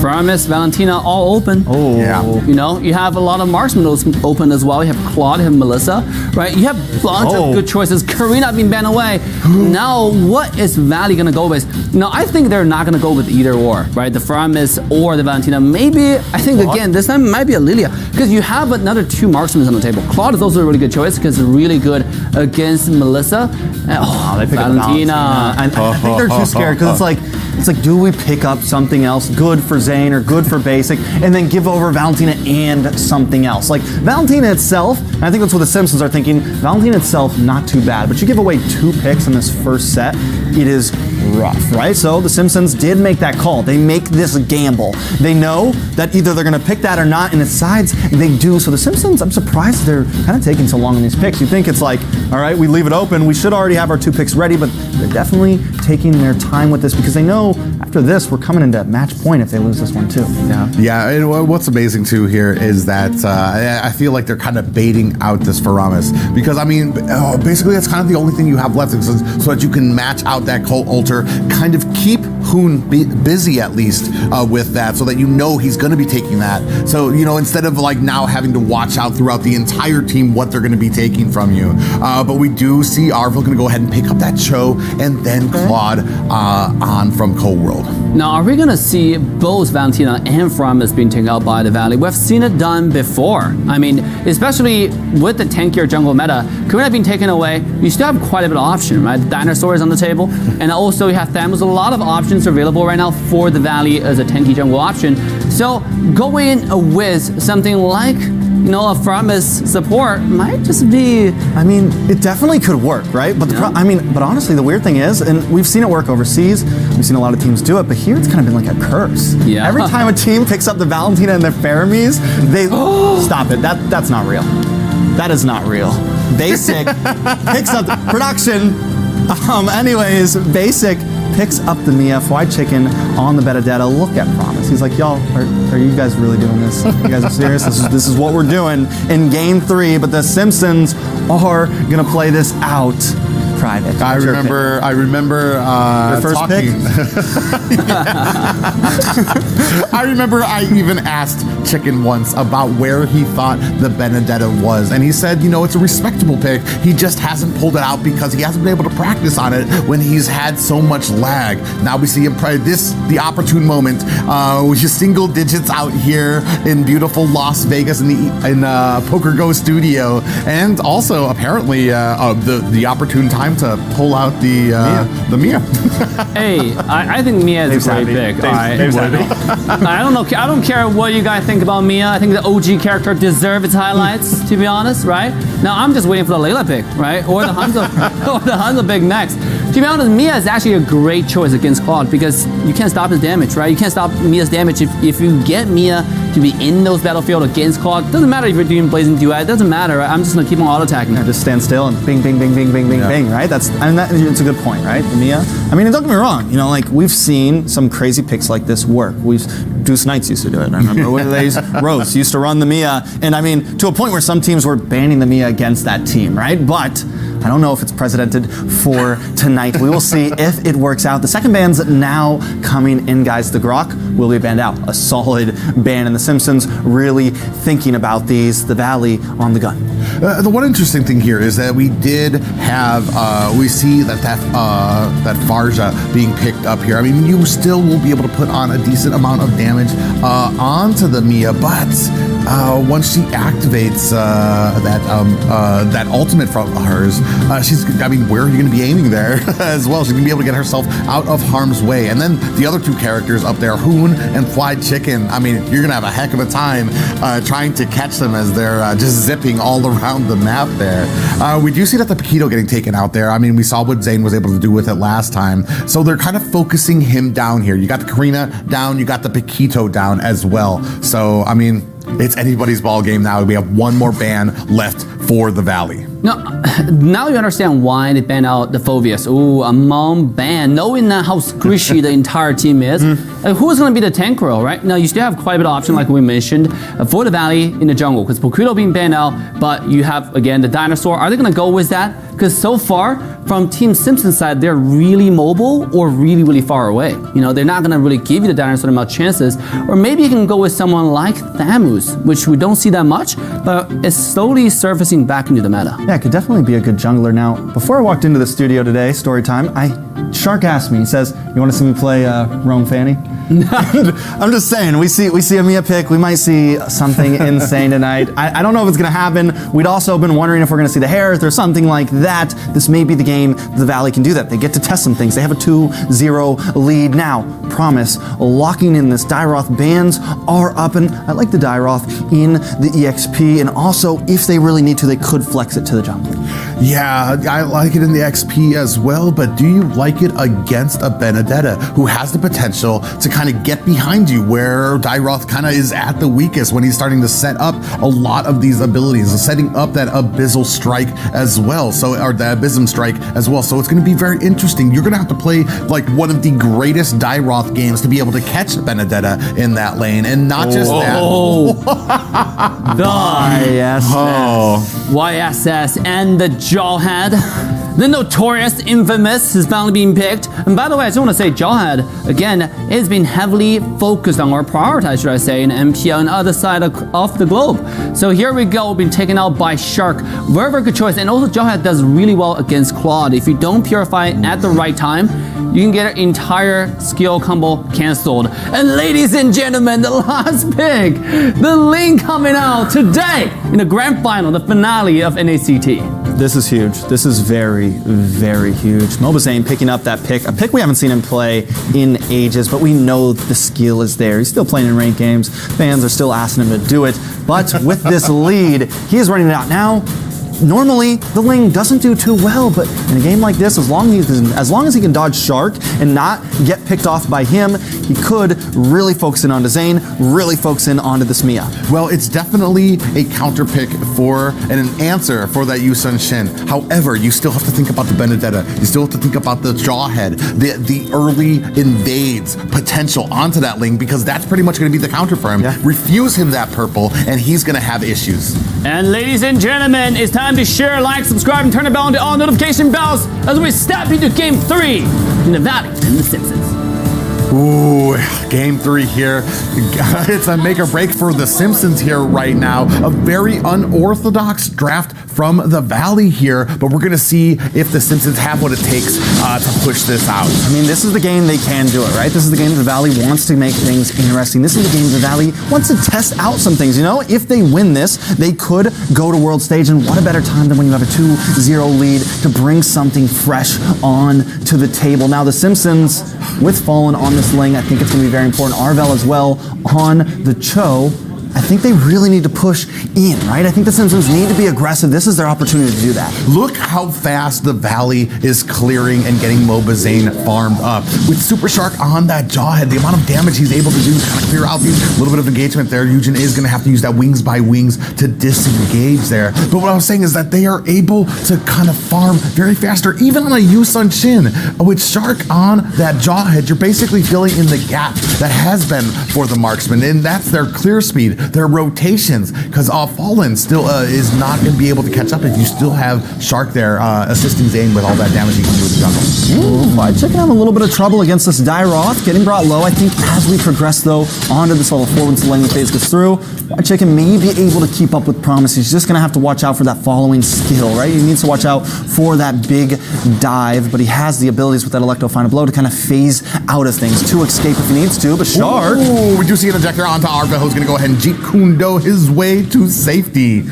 Framis, Valentina, all open. Oh, yeah. You have a lot of marksmen open as well. You have Claude, you have Melissa, right? You have a bunch of good choices. Karina being banned away. Now, what is Valley going to go with? I think they're not going to go with either or, right? The Framis or the Valentina. Maybe, I think again, this time it might be a Lilia, because you have another 2 marksmen on the table. Claude is also a really good choice because it's really good against Melissa. They pick Valentina. Up Valentina. I think they're too scared because it's like, do we pick up something else good for Zane or good for basic, and then give over Valentina and something else? Like Valentina itself, and I think that's what the Simpsons are thinking. Valentina itself, not too bad, but you give away 2 picks in this first set, it is rough, right? So the Simpsons did make that call. They make this gamble. They know that either they're going to pick that or not, and it sides they do. So the Simpsons, I'm surprised they're kind of taking so long on these picks. You think it's like, all right, we leave it open. We should already have our 2 picks ready, but they're definitely taking their time with this because they know after this we're coming into match point if they lose this one too. Yeah. And what's amazing too here is that I feel like they're kind of baiting bring out this Faramis, because I mean, basically that's kind of the only thing you have left, so that you can match out that Cult Altar, kind of keep Hoon busy at least with that, so that you know he's going to be taking that. So, you know, instead of like now having to watch out throughout the entire team what they're going to be taking from you. But we do see Arvel going to go ahead and pick up that Cho, and then Claude on from Cold World. Now, are we going to see both Valentina and Faramis being taken out by the Valley? We've seen it done before. I mean, especially with the tankier jungle meta, Karina being taken away, you still have quite a bit of option, right? The Dinosaur is on the table, and also you have Thamus. A lot of options available right now for the Valley as a tanky jungle option. So going with something like, you know, a Faramis support might just be. I mean, it definitely could work, right? But but honestly, the weird thing is, and we've seen it work overseas. We've seen a lot of teams do it, but here it's kind of been like a curse. Yeah. Every time a team picks up the Valentina and their Faramis, they stop it. That's not real. That is not real. Basic picks up the production. Anyways, Basic picks up the Mia Fried Chicken on the Benedetta. Look at Promise. He's like, y'all, are you guys really doing this? You guys are serious? This is what we're doing in game 3, but the Simpsons are gonna play this out private. I remember your first talking. pick? I remember I even asked Chicken once about where he thought the Benedetta was, and he said, you know, it's a respectable pick. He just hasn't pulled it out because he hasn't been able to practice on it when he's had so much lag. Now we see him the opportune moment. We just single digits out here in beautiful Las Vegas in Poker Go studio, and also apparently the opportune time to pull out the Mia. Hey, I think Mia is a great pick. All right. I don't know. I don't care what you guys think about Mia. I think the OG character deserves its highlights, to be honest, right? Now I'm just waiting for the Layla pick, right? Or the Hanzo pick next. To be honest, Mia is actually a great choice against Claude because you can't stop his damage, right? You can't stop Mia's damage if you get Mia to be in those battlefield against Claude. Doesn't matter if you're doing Blazing Duet. It doesn't matter. Right? I'm just gonna keep on auto attacking. Just stand still and bing, bing, bing, bing, bing, bing, bing, right? It's a good point, right? The Mia. I mean, don't get me wrong. You know, like we've seen some crazy picks like this work. Deuce Knights used to do it. I remember Rose used to run the Mia, and I mean, to a point where some teams were banning the Mia against that team, right? But I don't know if it's precedented for tonight. We will see if it works out. The second ban's now coming in, guys. The Grok will be banned out. A solid ban, and the Simpsons really thinking about these. The Valley on the gun. The one interesting thing here is that we did have, we see that Farja being picked up here. I mean, you still will be able to put on a decent amount of damage onto the Mia, but once she activates that ultimate from hers, where are you going to be aiming there as well? She's going to be able to get herself out of harm's way. And then the other two characters up there, Hoon and Fried Chicken, I mean, you're going to have a heck of a time trying to catch them as they're just zipping all around the map there. We do see that the Paquito getting taken out there. I mean, we saw what Zane was able to do with it last time. So they're kind of focusing him down here. You got the Karina down, you got the Paquito down as well. So, I mean, it's anybody's ball game now. We have one more ban left for the Valley. Now you understand why they banned out the Phobius. Ooh, a mom ban, knowing how squishy the entire team is. Who's going to be the tank row, right? Now you still have quite a bit of option, like we mentioned, for the Valley in the jungle, because Paquito being banned out, but you have, again, the Dinosaur. Are they going to go with that? Because so far, from Team Simpson's side, they're really mobile or really, really far away. You know, they're not going to really give you the Dinosaur much chances. Or maybe you can go with someone like Thamus, which we don't see that much, but it's slowly surfacing back into the meta. Yeah, it could definitely be a good jungler. Now, before I walked into the studio today, story time, Shark asked me, he says, you want to see me play Rome Fanny? I'm just saying, we see a Mia pick, we might see something insane tonight. I don't know if it's going to happen. We'd also been wondering if we're going to see the Harith or something like that. This may be the game the Valley can do that. They get to test some things. They have a 2-0 lead now. Promise, locking in this Dyroth. Bans are up, and I like the Dyroth in the EXP, and also, if they really need to, they could flex it to the jungle. Yeah, I like it in the XP as well, but do you like it against a Benedetta who has the potential to kind of get behind you where Dairoth kind of is at the weakest when he's starting to set up a lot of these abilities, setting up that Abyssal Strike as well, or the Abysm Strike as well. So it's going to be very interesting. You're going to have to play like one of the greatest Dairoth games to be able to catch Benedetta in that lane, and not just that. The YSS. YSS and the Jawhead. The notorious, infamous is finally being picked. And by the way, I just want to say Jawhead, again, has been heavily focused on, or prioritized, should I say, in MPL and other side of the globe. So here we go, being taken out by Shark. Very, very good choice. And also Jawhead does really well against Claude. If you don't purify at the right time, you can get an entire skill combo canceled. And ladies and gentlemen, the last pick, the link coming out today in the grand final, the finale of NACT. This is huge. This is very, very huge. Mobazane picking up that pick, a pick we haven't seen him play in ages, but we know the skill is there. He's still playing in ranked games. Fans are still asking him to do it. But with this lead, he is running it out now. Normally, the Ling doesn't do too well, but in a game like this, as long as he can dodge Shark and not get picked off by him, he could really focus in onto Zane, really focus in onto this Mia. Well, it's definitely a counter pick for and an answer for that Yusun Shin. However, you still have to think about the Benedetta. You still have to think about the Jawhead, the early invades potential onto that Ling, because that's pretty much going to be the counter for him. Yeah. Refuse him that purple, and he's going to have issues. And ladies and gentlemen, it's time to share, like, subscribe, and turn the bell on all notification bells as we step into Game 3 in the Valley and the Simpsons. Ooh, game 3 here. It's a make or break for the Simpsons here right now. A very unorthodox draft from the Valley here, but we're gonna see if the Simpsons have what it takes to push this out. I mean, this is the game they can do it, right? This is the game the Valley wants to make things interesting. This is the game the Valley wants to test out some things, you know? If they win this, they could go to world stage, and what a better time than when you have a 2-0 lead to bring something fresh on to the table. Now, the Simpsons, with Fallen on this Ling, I think it's going to be very important. Arvel as well on the Cho. I think they really need to push in, right? I think the Simpsons need to be aggressive. This is their opportunity to do that. Look how fast the Valley is clearing and getting Mobazane farmed up. With Super Shark on that Jawhead, the amount of damage he's able to do to kind of clear out these little bit of engagement there. Eugen is going to have to use that wings by wings to disengage there. But what I was saying is that they are able to kind of farm very faster, even on a Yusun Shin. With Shark on that Jawhead, you're basically filling in the gap that has been for the marksman, and that's their clear speed, their rotations, because Fallen still is not going to be able to catch up if you still have Shark there assisting Zane with all that damage he can do with the jungle. Ooh, Fried Chicken having a little bit of trouble against this Dairoth, getting brought low. I think as we progress, though, onto this level 4 once the lane phase gets through, Fried Chicken may be able to keep up with Promise. He's just going to have to watch out for that following skill, right? He needs to watch out for that big dive, but he has the abilities with that Electro Final Blow to kind of phase out of things, to escape if he needs to, but Shark... Ooh, we do see an ejector onto Arvel, who's going to go ahead and Jeet Kundo his way to safety.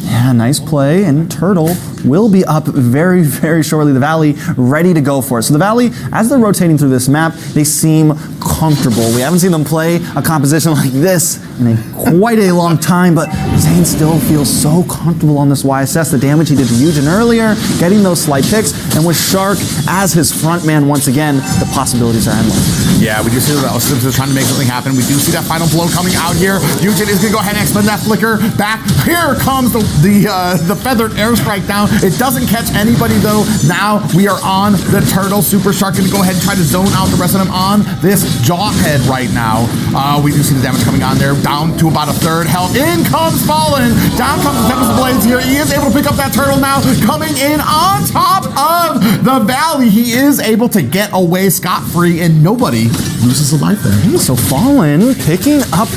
Yeah, nice play, and Turtle will be up very, very shortly. The Valley ready to go for it. So the Valley, as they're rotating through this map, they seem comfortable. We haven't seen them play a composition like this in quite a long time, but Zane still feels so comfortable on this YSS. The damage he did to Eugen earlier, getting those slight picks, and with Shark as his front man once again, the possibilities are endless. Yeah, we do see that Simpsons trying to make something happen. We do see that final blow coming out here. Eugen is going to go ahead and expend that flicker back. Here comes the feathered airstrike down. It doesn't catch anybody though. Now we are on the Turtle. Super Shark going to go ahead and try to zone out the rest of them on this Jawhead right now. We do see the damage coming on there. Down to about a third health. In comes Fallen. Down comes the Tempest Blades here. He is able to pick up that Turtle now. Coming in on top of the Valley. He is able to get away scot-free, and nobody loses a life there. So Fallen picking up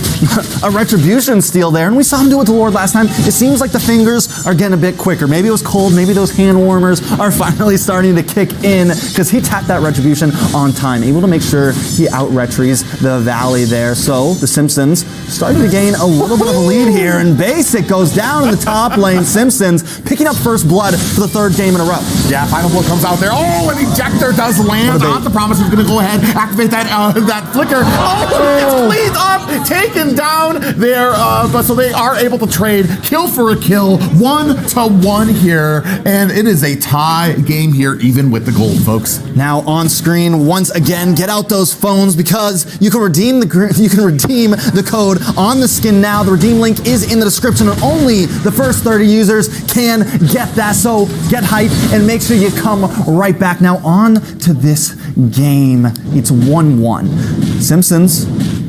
a Retribution steal there, and we saw him do it to Lord last time. It seems like the fingers are getting a bit quicker. Maybe it was cold, maybe those hand warmers are finally starting to kick in, because he tapped that Retribution on time, able to make sure he out-retries the Valley there. So the Simpsons starting to gain a little bit of a lead here, and Basic goes down in the top lane. Simpsons picking up first blood for the third game in a row. Yeah, final Coldwell comes out there. Oh, an ejector does land on the Promise. Who's going to go ahead, activate that that flicker. Oh, it's cleaned up, taken down there. But so they are able to trade kill for a kill, 1-1 here, and it is a tie game here, even with the gold, folks. Now on screen, once again, get out those phones because you can redeem the code on the skin now. The redeem link is in the description, and only the first 30 users can get that. So get hype and make sure you come right back. Now on to this game. It's 1-1. Simpsons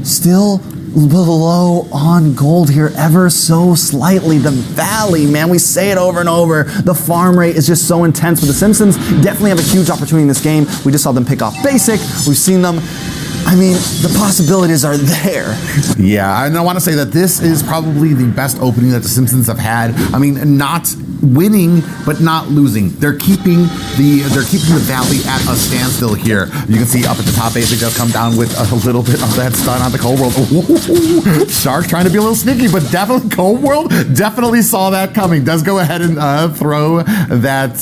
still below on gold here ever so slightly. The Valley, man, we say it over and over. The farm rate is just so intense, but the Simpsons definitely have a huge opportunity in this game. We just saw them pick off Basic. We've seen them. I mean, the possibilities are there. Yeah, and I want to say that this is probably the best opening that the Simpsons have had. I mean, not winning, but not losing. They're keeping the Valley at a standstill here. You can see up at the top, Basic does come down with a little bit of that stun on the Cold World. Ooh, Shark trying to be a little sneaky, but definitely Cold World definitely saw that coming. Does go ahead and throw that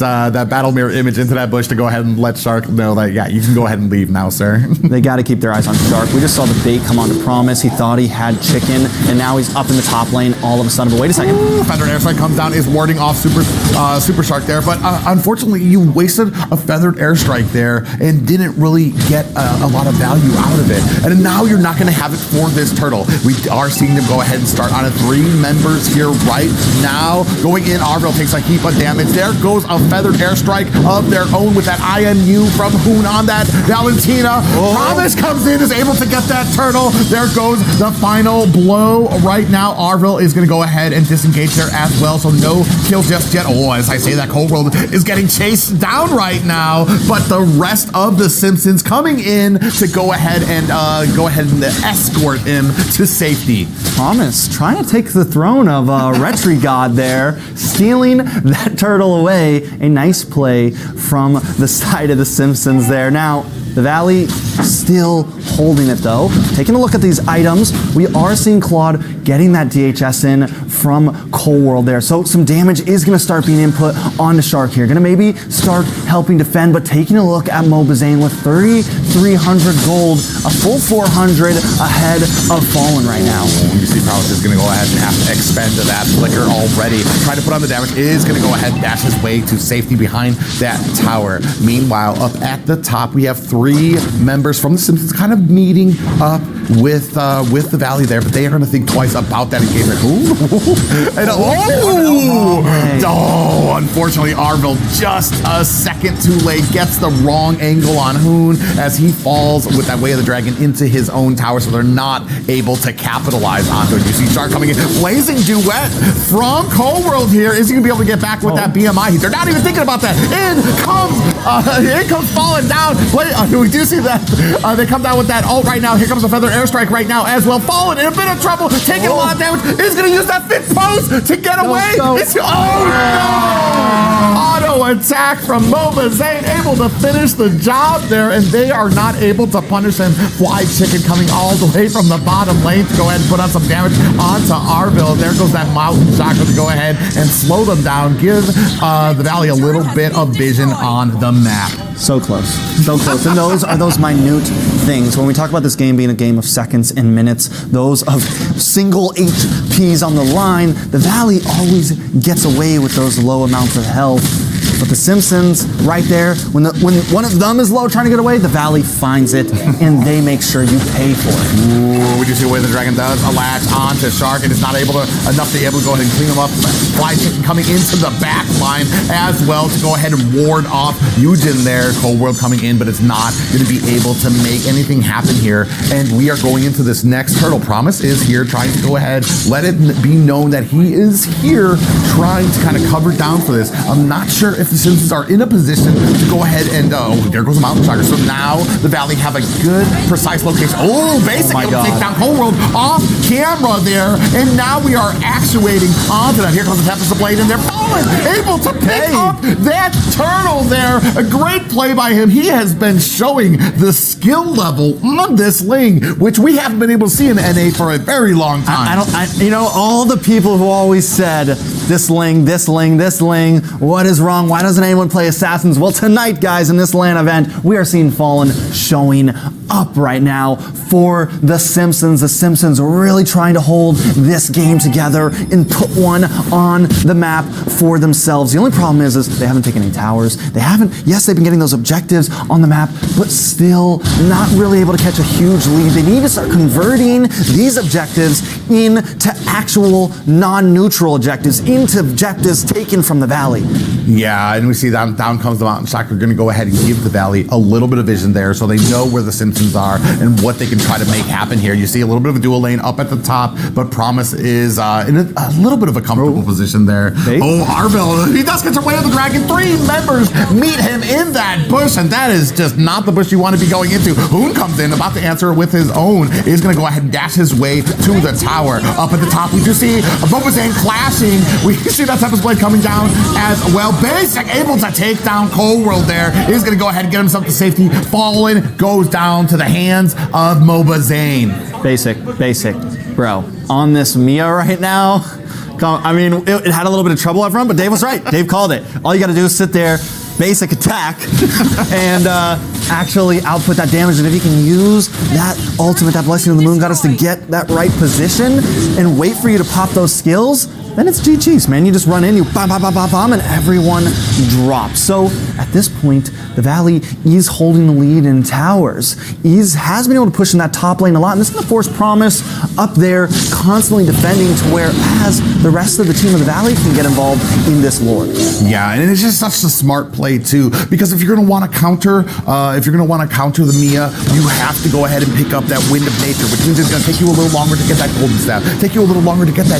battle mirror image into that bush to go ahead and let Shark know that, yeah, you can go ahead and leave now, sir. They got to keep their eyes on Shark. We just saw the bait come on to Promise. He thought he had chicken, and now he's up in the top lane all of a sudden. But wait a second. Feathered Airstrike comes down, is warding off Super Shark there, but unfortunately you wasted a Feathered Airstrike there and didn't really get a lot of value out of it. And now you're not going to have it for this turtle. We are seeing them go ahead and start on a 3 members here right now. Going in, Arville takes a heap of damage. There goes a Feathered Airstrike of their own with that IMU from Hoon on that Valentina. Promise comes in, is able to get that turtle. There goes the final blow right now. Arville is going to go ahead and disengage there as well, so no kill just yet. Oh, as I say that, Cold World is getting chased down right now, but the rest of the Simpsons coming in to go ahead and escort him to safety. Promise trying to take the throne of Retri God there, stealing that turtle away. A nice play from the side of the Simpsons there. Now, the Valley still holding it though. Taking a look at these items, we are seeing Claude getting that DHS in from Cold World there. So some damage is going to start being input onto Shark here. Going to maybe start helping defend, but taking a look at Mobazane with 3,300 gold, a full 400 ahead of Fallen right now. You see Promise is going to go ahead and have to expend that flicker already. Trying to put on the damage, is going to go ahead and dash his way to safety behind that tower. Meanwhile, up at the top, we have 3 members from the Simpsons kind of meeting up with the Valley there, but they are going to think twice about that engagement. Unfortunately, Arville just a second too late, gets the wrong angle on Hoon as he falls with that Way of the Dragon into his own tower, so they're not able to capitalize onto it. You see Shark coming in, blazing duet from Cold World here. Is he going to be able to get back with that BMI? They're not even thinking about that. In comes Fallen down. We do see that. They come down with that ult right now. Here comes a Feather Airstrike right now as well. Fallen in a bit of trouble, taking a lot of damage. Is going to use that fit pose to get away. No. Auto attack from Mobazane, able to finish the job there, and they are not able to punish him. Fly Chicken coming all the way from the bottom lane to go ahead and put on some damage onto Arville. There goes that Mountain Chakra to go ahead and slow them down, give the Valley a little bit of vision on the map. So close, so close. And those are those minute things. When we talk about this game being a game of seconds and minutes, those of single HPs on the line, the Valley always gets away with those low amounts of health. But the Simpsons, right there, when one of them is low trying to get away, the Valley finds it, and they make sure you pay for it. Ooh, would you see the way the Dragon does? A latch onto Shark, and it's not able to enough to be able to go ahead and clean him up. Fly Chicken coming into the back line as well to go ahead and ward off Eugen there. Cold World coming in, but it's not going to be able to make anything happen here. And we are going into this next turtle. Promise is here trying to go ahead, let it be known that he is here trying to kind of cover down for this. I'm not sure if the Simpsons are in a position to go ahead and, there goes the Mountain Chakra. So now the Valley have a good, precise location. Basically take down Cold World off camera there. And now we are actuating onto that. Here comes the Tempest of Blade, and they're falling, able to pick up that turtle there. A great play by him. He has been showing the skill level on this Ling, which we haven't been able to see in NA for a very long time. All the people who always said, this Ling, what is wrong? Why Why doesn't anyone play Assassins? Well, tonight, guys, in this LAN event, we are seeing Fallen showing up right now for The Simpsons. The Simpsons really trying to hold this game together and put one on the map for themselves. The only problem is they haven't taken any towers. Yes, they've been getting those objectives on the map, but still not really able to catch a huge lead. They need to start converting these objectives into actual non-neutral objectives, into objectives taken from the Valley. Yeah, and we see down comes the Mountain Shocker. Going to go ahead and give the Valley a little bit of vision there so they know where the Simpsons are and what they can try to make happen here. You see a little bit of a dual lane up at the top, but Promise is in a little bit of a comfortable position there. Hey. Oh, Arville, he does get away with the Dragon. 3 members meet him in that bush, and that is just not the bush you want to be going into. Hoon comes in, about to answer with his own. He's going to go ahead and dash his way to the tower. Up at the top, we do see Bobazane clashing. We see that Tempest Blade coming down as well. Basic able to take down Cold World there. He's going to go ahead and get himself to safety. Fallen goes down to the hands of Mobazane. Basic, bro. On this Mia right now, I mean, it had a little bit of trouble up front, but Dave was right. Dave called it. All you got to do is sit there, basic attack, and actually output that damage. And if you can use that ultimate, that Blessing of the Moon Goddess to get that right position and wait for you to pop those skills, then it's GG's, man. You just run in, you bomb, and everyone drops. So at this point, the Valley is holding the lead in towers. Has been able to push in that top lane a lot, and this is going to force Promise up there, constantly defending to where as the rest of the team of the Valley can get involved in this lore. Yeah, and it's just such a smart play too, because if you're going to want to counter, the Mia, you have to go ahead and pick up that Wind of Nature, which means it's going to take you a little longer to get that Golden Staff, take you a little longer to get that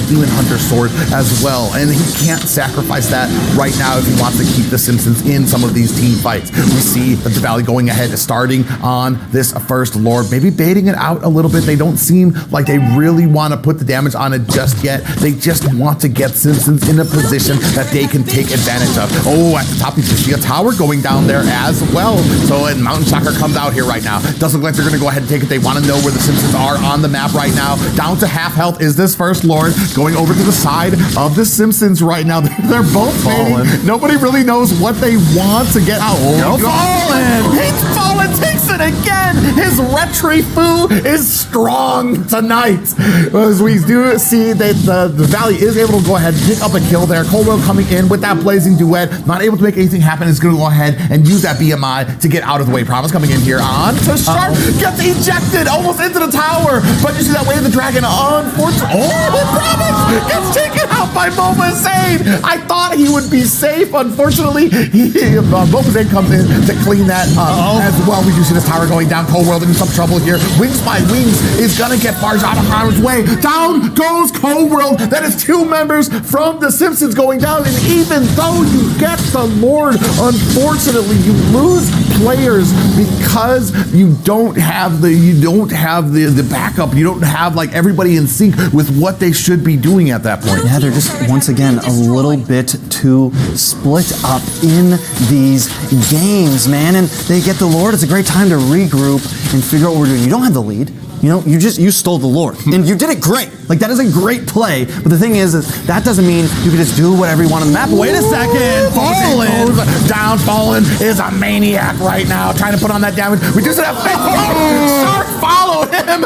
Demon Hunter sword as well, and he can't sacrifice that right now if he wants to keep the Simpsons in some of these team fights. We see that the Valley going ahead, starting on this first Lord, maybe baiting it out a little bit. They don't seem like they really want to put the damage on it just yet. They just want to get Simpsons in a position that they can take advantage of. Oh, at the top you see a tower going down there as well. So and Mountain Shocker comes out here right now. Doesn't look like they're going to go ahead and take it. They want to know where the Simpsons are on the map right now. Down to half health is this first Lord, going over to the side of the Simpsons right now. They're both fading. Nobody really knows what they want to get out. Oh, Fallen! He's Fallen takes it again! His Retrifu is strong tonight. As we do see that the Valley is able to go ahead and pick up a kill there. Coldwell coming in with that Blazing Duet, not able to make anything happen, is going to go ahead and use that BMI to get out of the way. Promise coming in here on to Shark, gets ejected almost into the tower, but you see that Way of the Dragon, unfortunately. Oh, Promise gets taken out by Mobazane. I thought he would be safe. Unfortunately, Mobazane comes in to clean that up as well. We do see this tower going down. Cold World in some trouble here. Wings by Wings is gonna get Barge out of harm's way. Down goes Cold World. That is 2 members from the Simpsons going down. And even though you get the Lord, unfortunately, you lose players because you don't have the backup. You don't have like everybody in sync with what they should be doing at that point. Yeah, they're just once again a little bit too split up in these games, man. And they get the Lord. It's a great time to regroup and figure out what we're doing. You don't have the lead. You know, you stole the Lord, and you did it great. Like, that is a great play. But the thing is that doesn't mean you can just do whatever you want on the map. Wait a second, Fallen down. Fallen is a maniac right now, trying to put on that damage. We just have Shark follow him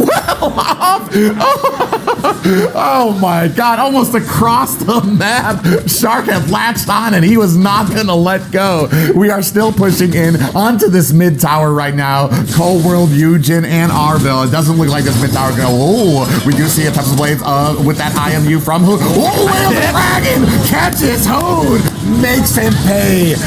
well off. Oh my God! Almost across the map, Shark had latched on, and he was not going to let go. We are still pushing in onto this mid tower right now. Cold World, Eugen, and Arville. It doesn't look like this mid tower going. Oh, we do see a Pepsi Blades with that IMU from Hood. Oh, the Dragon catches Hood, makes him pay.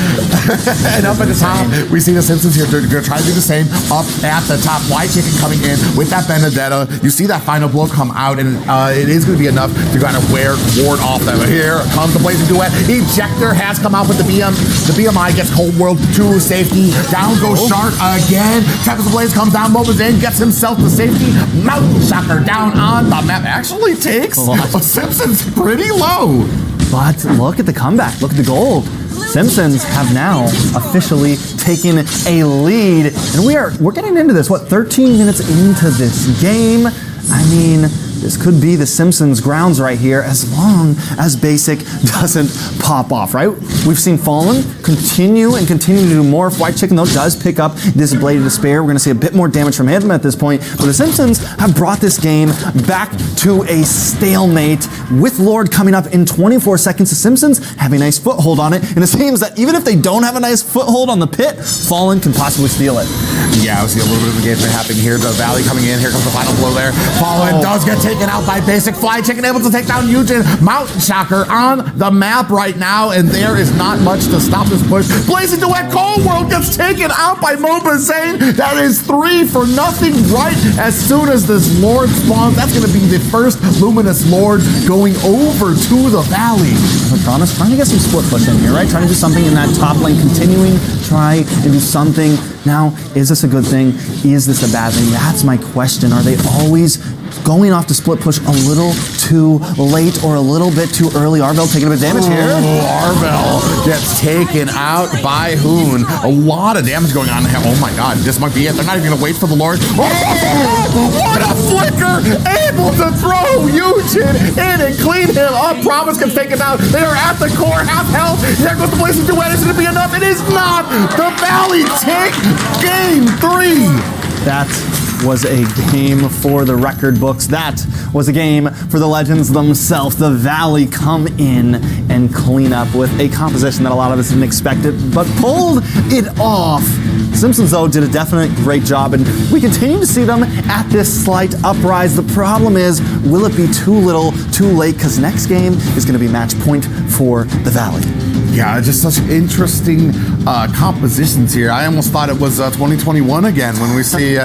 And up at the top, we see the Simpsons here. They're going to try to do the same. Up at the top, White Chicken coming in with that Benedetta. You see that final blow come out, and it is going to be enough to kind of ward off them. Here comes the Blazing Duet. Ejector has come out with the BMI gets Cold World to safety. Down goes Shark again. Tempest Blaze comes down. Mobazane gets himself to safety. Mountain Shocker down on the map. Actually takes Simpsons pretty low. But look at the comeback. Look at the gold. Simpsons have now officially taken a lead, and we're getting into this. What, 13 minutes into this game? I mean, this could be the Simpsons grounds right here as long as Basic doesn't pop off, right? We've seen Fallen continue to do more. White Chicken, though, does pick up this Blade of Despair. We're going to see a bit more damage from him at this point. But the Simpsons have brought this game back to a stalemate with Lord coming up in 24 seconds. The Simpsons have a nice foothold on it. And it seems that even if they don't have a nice foothold on the pit, Fallen can possibly steal it. Yeah, we see a little bit of engagement happening here. The Valley coming in. Here comes the final blow there. Fallen does get taken out by Basic. Fly Chicken able to take down Eugen. Mountain Shocker on the map right now, and there is not much to stop this push. Blazing Duet Cold World gets taken out by Mobazane. That is 3 for nothing right as soon as this Lord spawns. That's going to be the first Luminous Lord going over to the Valley. Patronus trying to get some split push in here, right? Trying to do something in that top lane, continuing try and do something. Now, is this a good thing? Is this a bad thing? That's my question. Are they always going off to split push a little too late or a little bit too early? Arvel taking a bit of damage here. Arvel gets taken out by Hoon. A lot of damage going on here. Oh my god, this might be it. They're not even going to wait for the Lord. Oh, what a flicker! Able to throw Eugen in and clean him up. Promise gets taken out. They are at the core, half health. There goes the Blazing Duet. Is it going to be enough? It is not. The Valley take game 3. That was a game for the record books. That was a game for the legends themselves. The Valley come in and clean up with a composition that a lot of us didn't expect it, but pulled it off. Simpsons, though, did a definite great job, and we continue to see them at this slight uprise. The problem is, will it be too little, too late? Because next game is going to be match point for the Valley. Yeah, just such interesting compositions here. I almost thought it was 2021 again when we see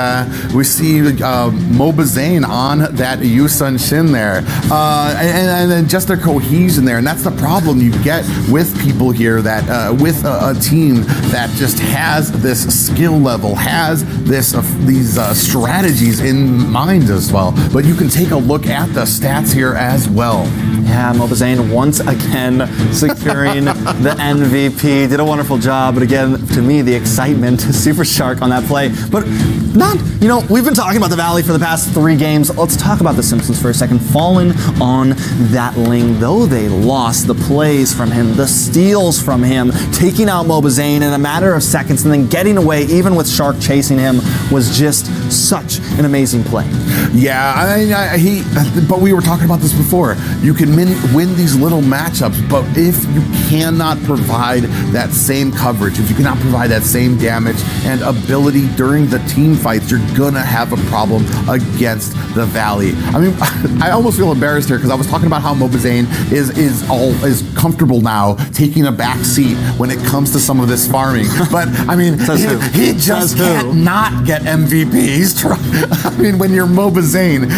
Mobazane on that Yusun Shin there, and then just their cohesion there, and that's the problem you get with people here that with a team that just has this skill level, has these strategies in mind as well. But you can take a look at the stats here as well. Yeah, Mobazane once again securing the MVP. Did a wonderful job, but again, to me, the excitement, Super Shark on that play. But not, we've been talking about the Valley for the past 3 games. Let's talk about the Simpsons for a second. Fallen on that lane, though they lost the plays from him, the steals from him, taking out Mobazane in a matter of seconds and then getting away, even with Shark chasing him, was just such an amazing play. Yeah, but we were talking about this before. You can win these little matchups, but if you cannot provide that same coverage, if you cannot provide that same damage and ability during the team fights, you're gonna have a problem against the Valley. I mean, I almost feel embarrassed here because I was talking about how Mobazane is comfortable now taking a back seat when it comes to some of this farming. But I mean, he just can't not get MVP. I mean, when you're Mobazane,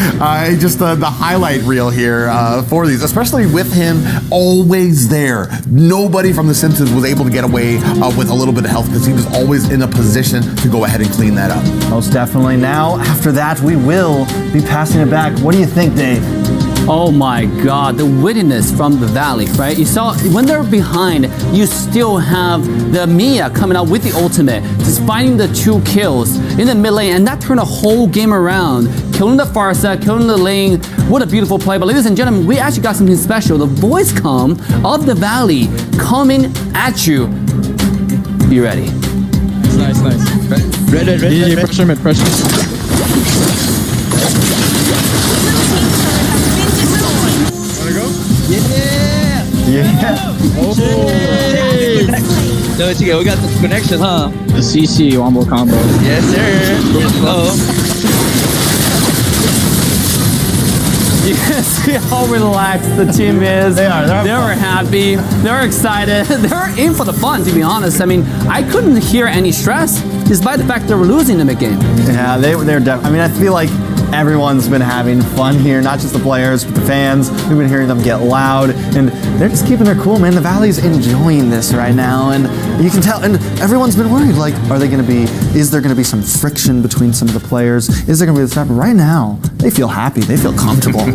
just the highlight reel here for these, especially with him always there. Nobody from The Simpsons was able to get away with a little bit of health because he was always in a position to go ahead and clean that up. Most definitely. Now, after that, we will be passing it back. What do you think, Dave? Oh my god, the wittiness from the Valley, right? You saw when they're behind, you still have the Mia coming out with the ultimate, just finding the 2 kills in the mid lane, and that turned a whole game around. Killing the Farsa, killing the lane. What a beautiful play. But ladies and gentlemen, we actually got something special. The voice comm of the Valley coming at you. Be ready. Nice. Ready. Pressure. Yeah. Oh. No, it's okay. We got the connection, huh? The CC wombo combo. Yes, sir. Let's go. You can see how relaxed the team is. They are. They're happy. They're excited. They're in for the fun, to be honest. I mean, I couldn't hear any stress, despite the fact they were losing the mid-game. Yeah, they're definitely. I mean, I feel like everyone's been having fun here, not just the players, but the fans. We've been hearing them get loud, and they're just keeping their cool, man. The Valley's enjoying this right now, and you can tell, and everyone's been worried, like, is there gonna be some friction between some of the players? Is there gonna be this happen? Right now, they feel happy, they feel comfortable.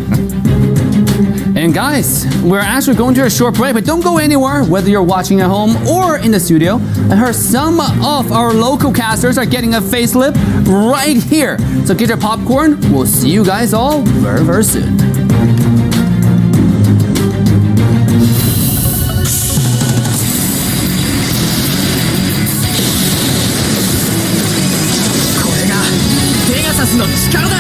And guys, we're actually going to a short break, but don't go anywhere, whether you're watching at home or in the studio. I heard some of our local casters are getting a facelift right here. So get your popcorn. We'll see you guys all very, very soon. の力だ。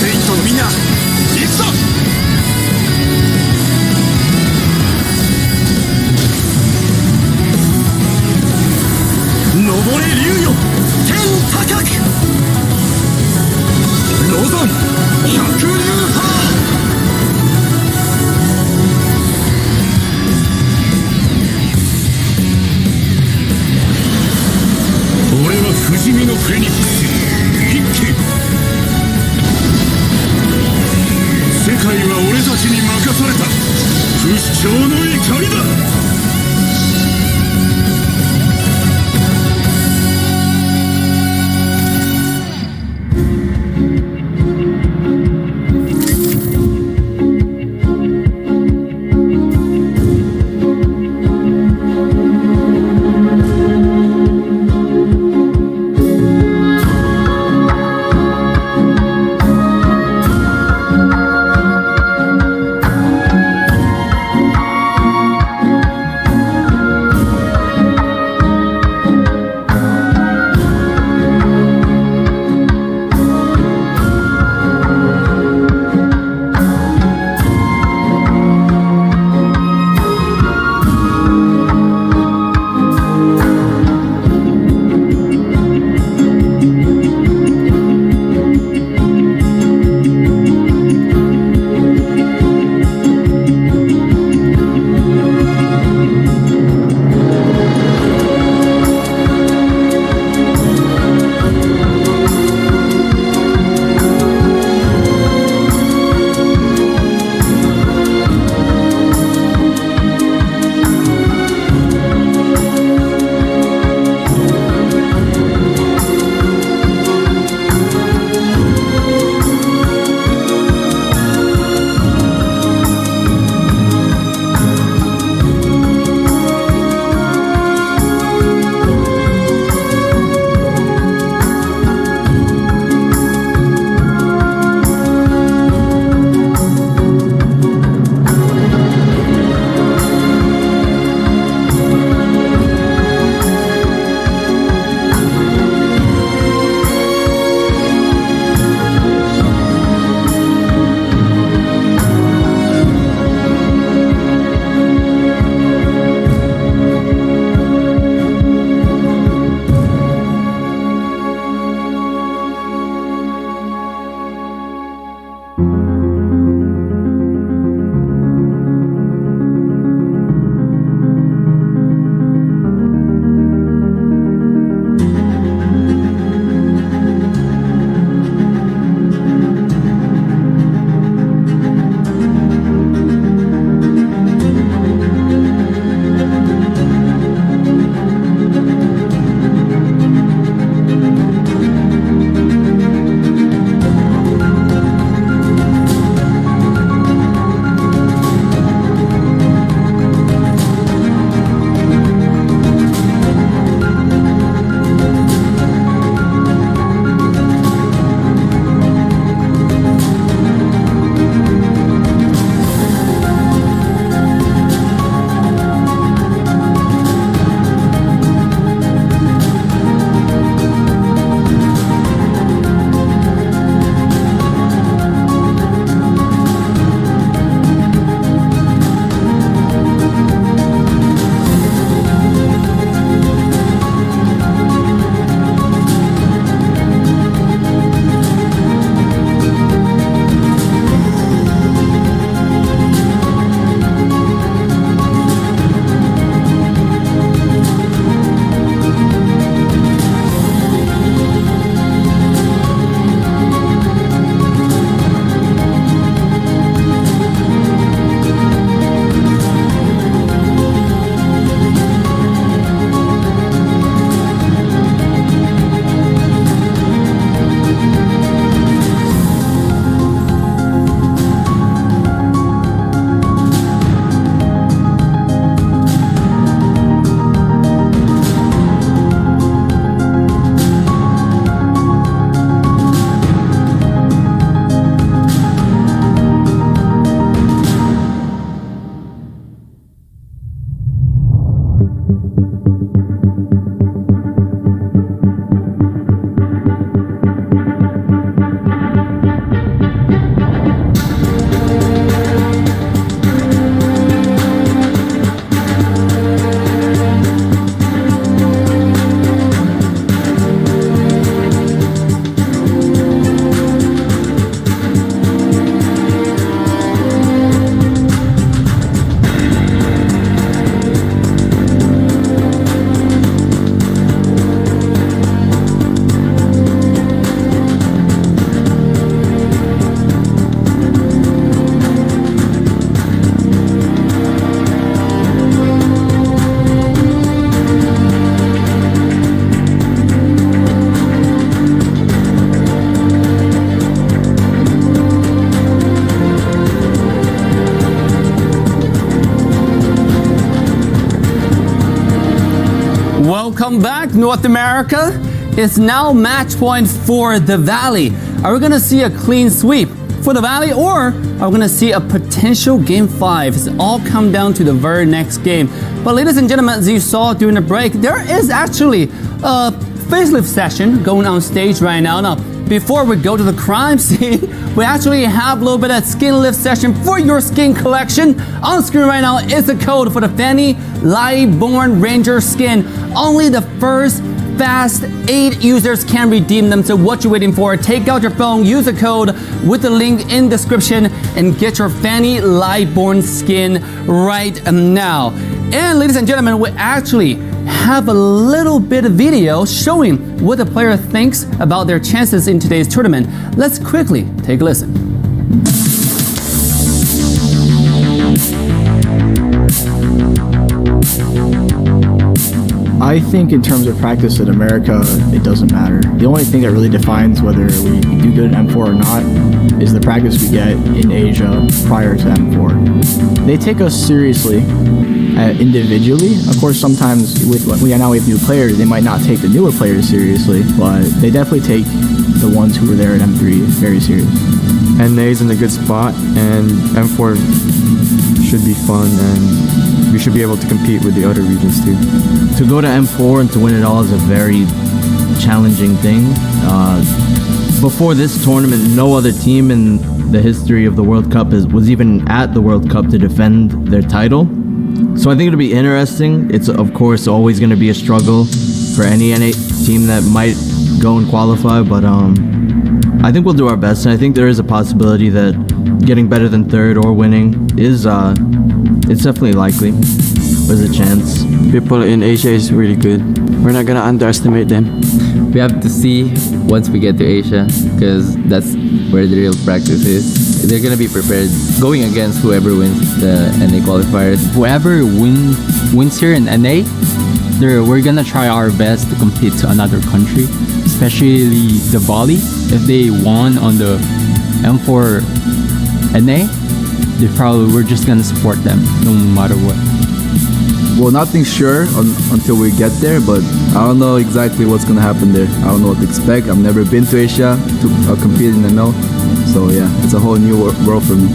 セイントのみんな、行くぞ。登れ竜よ、天高く。ロザン百竜派。俺は不死身のフェニックス一騎。世界は俺たちに任された。不死鳥の怒りだ。NACT North America, it's now match point for the Valley. Are we going to see a clean sweep for the Valley, or are we going to see a potential Game 5? It's all come down to the very next game. But ladies and gentlemen, as you saw during the break, there is actually a facelift session going on stage right now. Now, before we go to the crime scene, we actually have a little bit of skin lift session for your skin collection. On screen right now is the code for the Fanny Lightborn Ranger skin. Only the first fast 8 users can redeem them. So what you waiting for? Take out your phone, use the code with the link in description, and get your Fanny Lightborn skin right now. And ladies and gentlemen, we actually have a little bit of video showing what the player thinks about their chances in today's tournament. Let's quickly take a listen. I think in terms of practice in America, it doesn't matter. The only thing that really defines whether we do good at M4 or not is the practice we get in Asia prior to M4. They take us seriously individually. Of course, sometimes now we have new players, they might not take the newer players seriously, but they definitely take the ones who were there at M3 very serious. NA is in a good spot, and M4 should be fun, and we should be able to compete with the other regions too. To go to M4 and to win it all is a very challenging thing. Before this tournament, no other team in the history of the World Cup was even at the World Cup to defend their title. So I think it'll be interesting. It's of course always going to be a struggle for any NA team that might go and qualify, but I think we'll do our best, and I think there is a possibility that getting better than third or winning is it's definitely likely. There's a chance. People in Asia is really good. We're not gonna underestimate them. We have to see once we get to Asia, because that's where the real practice is. They're gonna be prepared going against whoever wins the NA qualifiers. Whoever wins here in NA, we're gonna try our best to compete to another country, especially the volley. If they won on the M4 NA, we're just gonna support them no matter what. Well, nothing's sure until we get there, but I don't know exactly what's gonna happen there. I don't know what to expect. I've never been to Asia to compete in the NO, so yeah, it's a whole new world for me.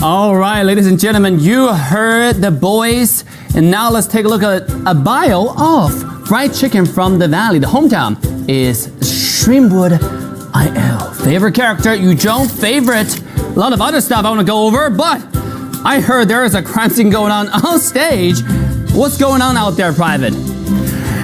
All right, ladies and gentlemen, you heard the boys, and now let's take a look at a bio of fried chicken from the Valley. The hometown is Streamwood IL. Favorite character, Yu Zhong. Favorite, a lot of other stuff I want to go over, but I heard there is a crime scene going on stage. What's going on out there, Private?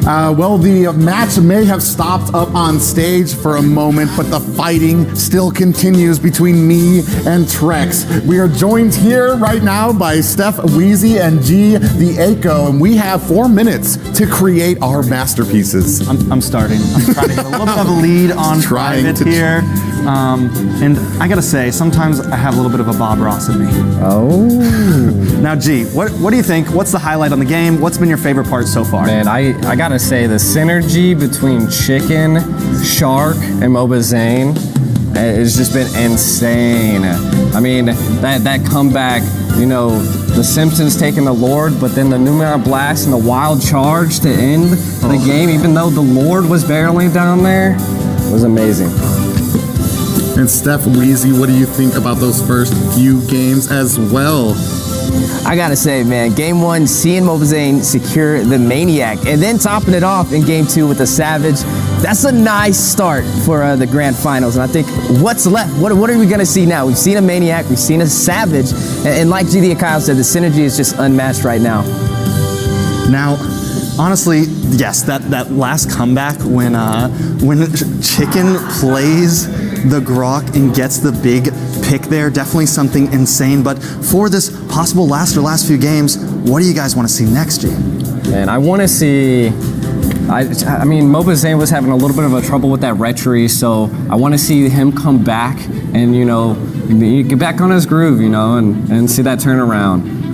Well, the match may have stopped up on stage for a moment, but the fighting still continues between me and Trex. We are joined here right now by Steph Wheezy and G the Aiko, and we have 4 minutes to create our masterpieces. I'm starting. I'm trying to get a little bit of a lead on Private here. And I gotta say, sometimes I have a little bit of a Bob Ross in me. Oh. Now, G, what do you think? What's the highlight on the game? What's been your favorite part so far? Man, I gotta say the synergy between Chicken, Shark, and Moba Zane has just been insane. I mean, that comeback, you know, the Simpsons taking the Lord, but then the Numera Blast and the Wild Charge to end the game, even though the Lord was barely down there, was amazing. And Steph Wheezy, what do you think about those first few games as well? I gotta say, man, game 1, seeing Mobazane secure the Maniac, and then topping it off in game 2 with the Savage. That's a nice start for the grand finals. And I think what's left, what are we gonna see now? We've seen a Maniac, we've seen a Savage, and like GD Kyle said, the synergy is just unmatched right now. Now, honestly, yes, that last comeback when Chicken plays the Grok and gets the big pick there, definitely something insane. But for this possible last few games, what do you guys want to see next, G? Man, I want to see. I mean, Mobazane was having a little bit of a trouble with that retry, so I want to see him come back and, you know, get back on his groove, you know, and see that turnaround.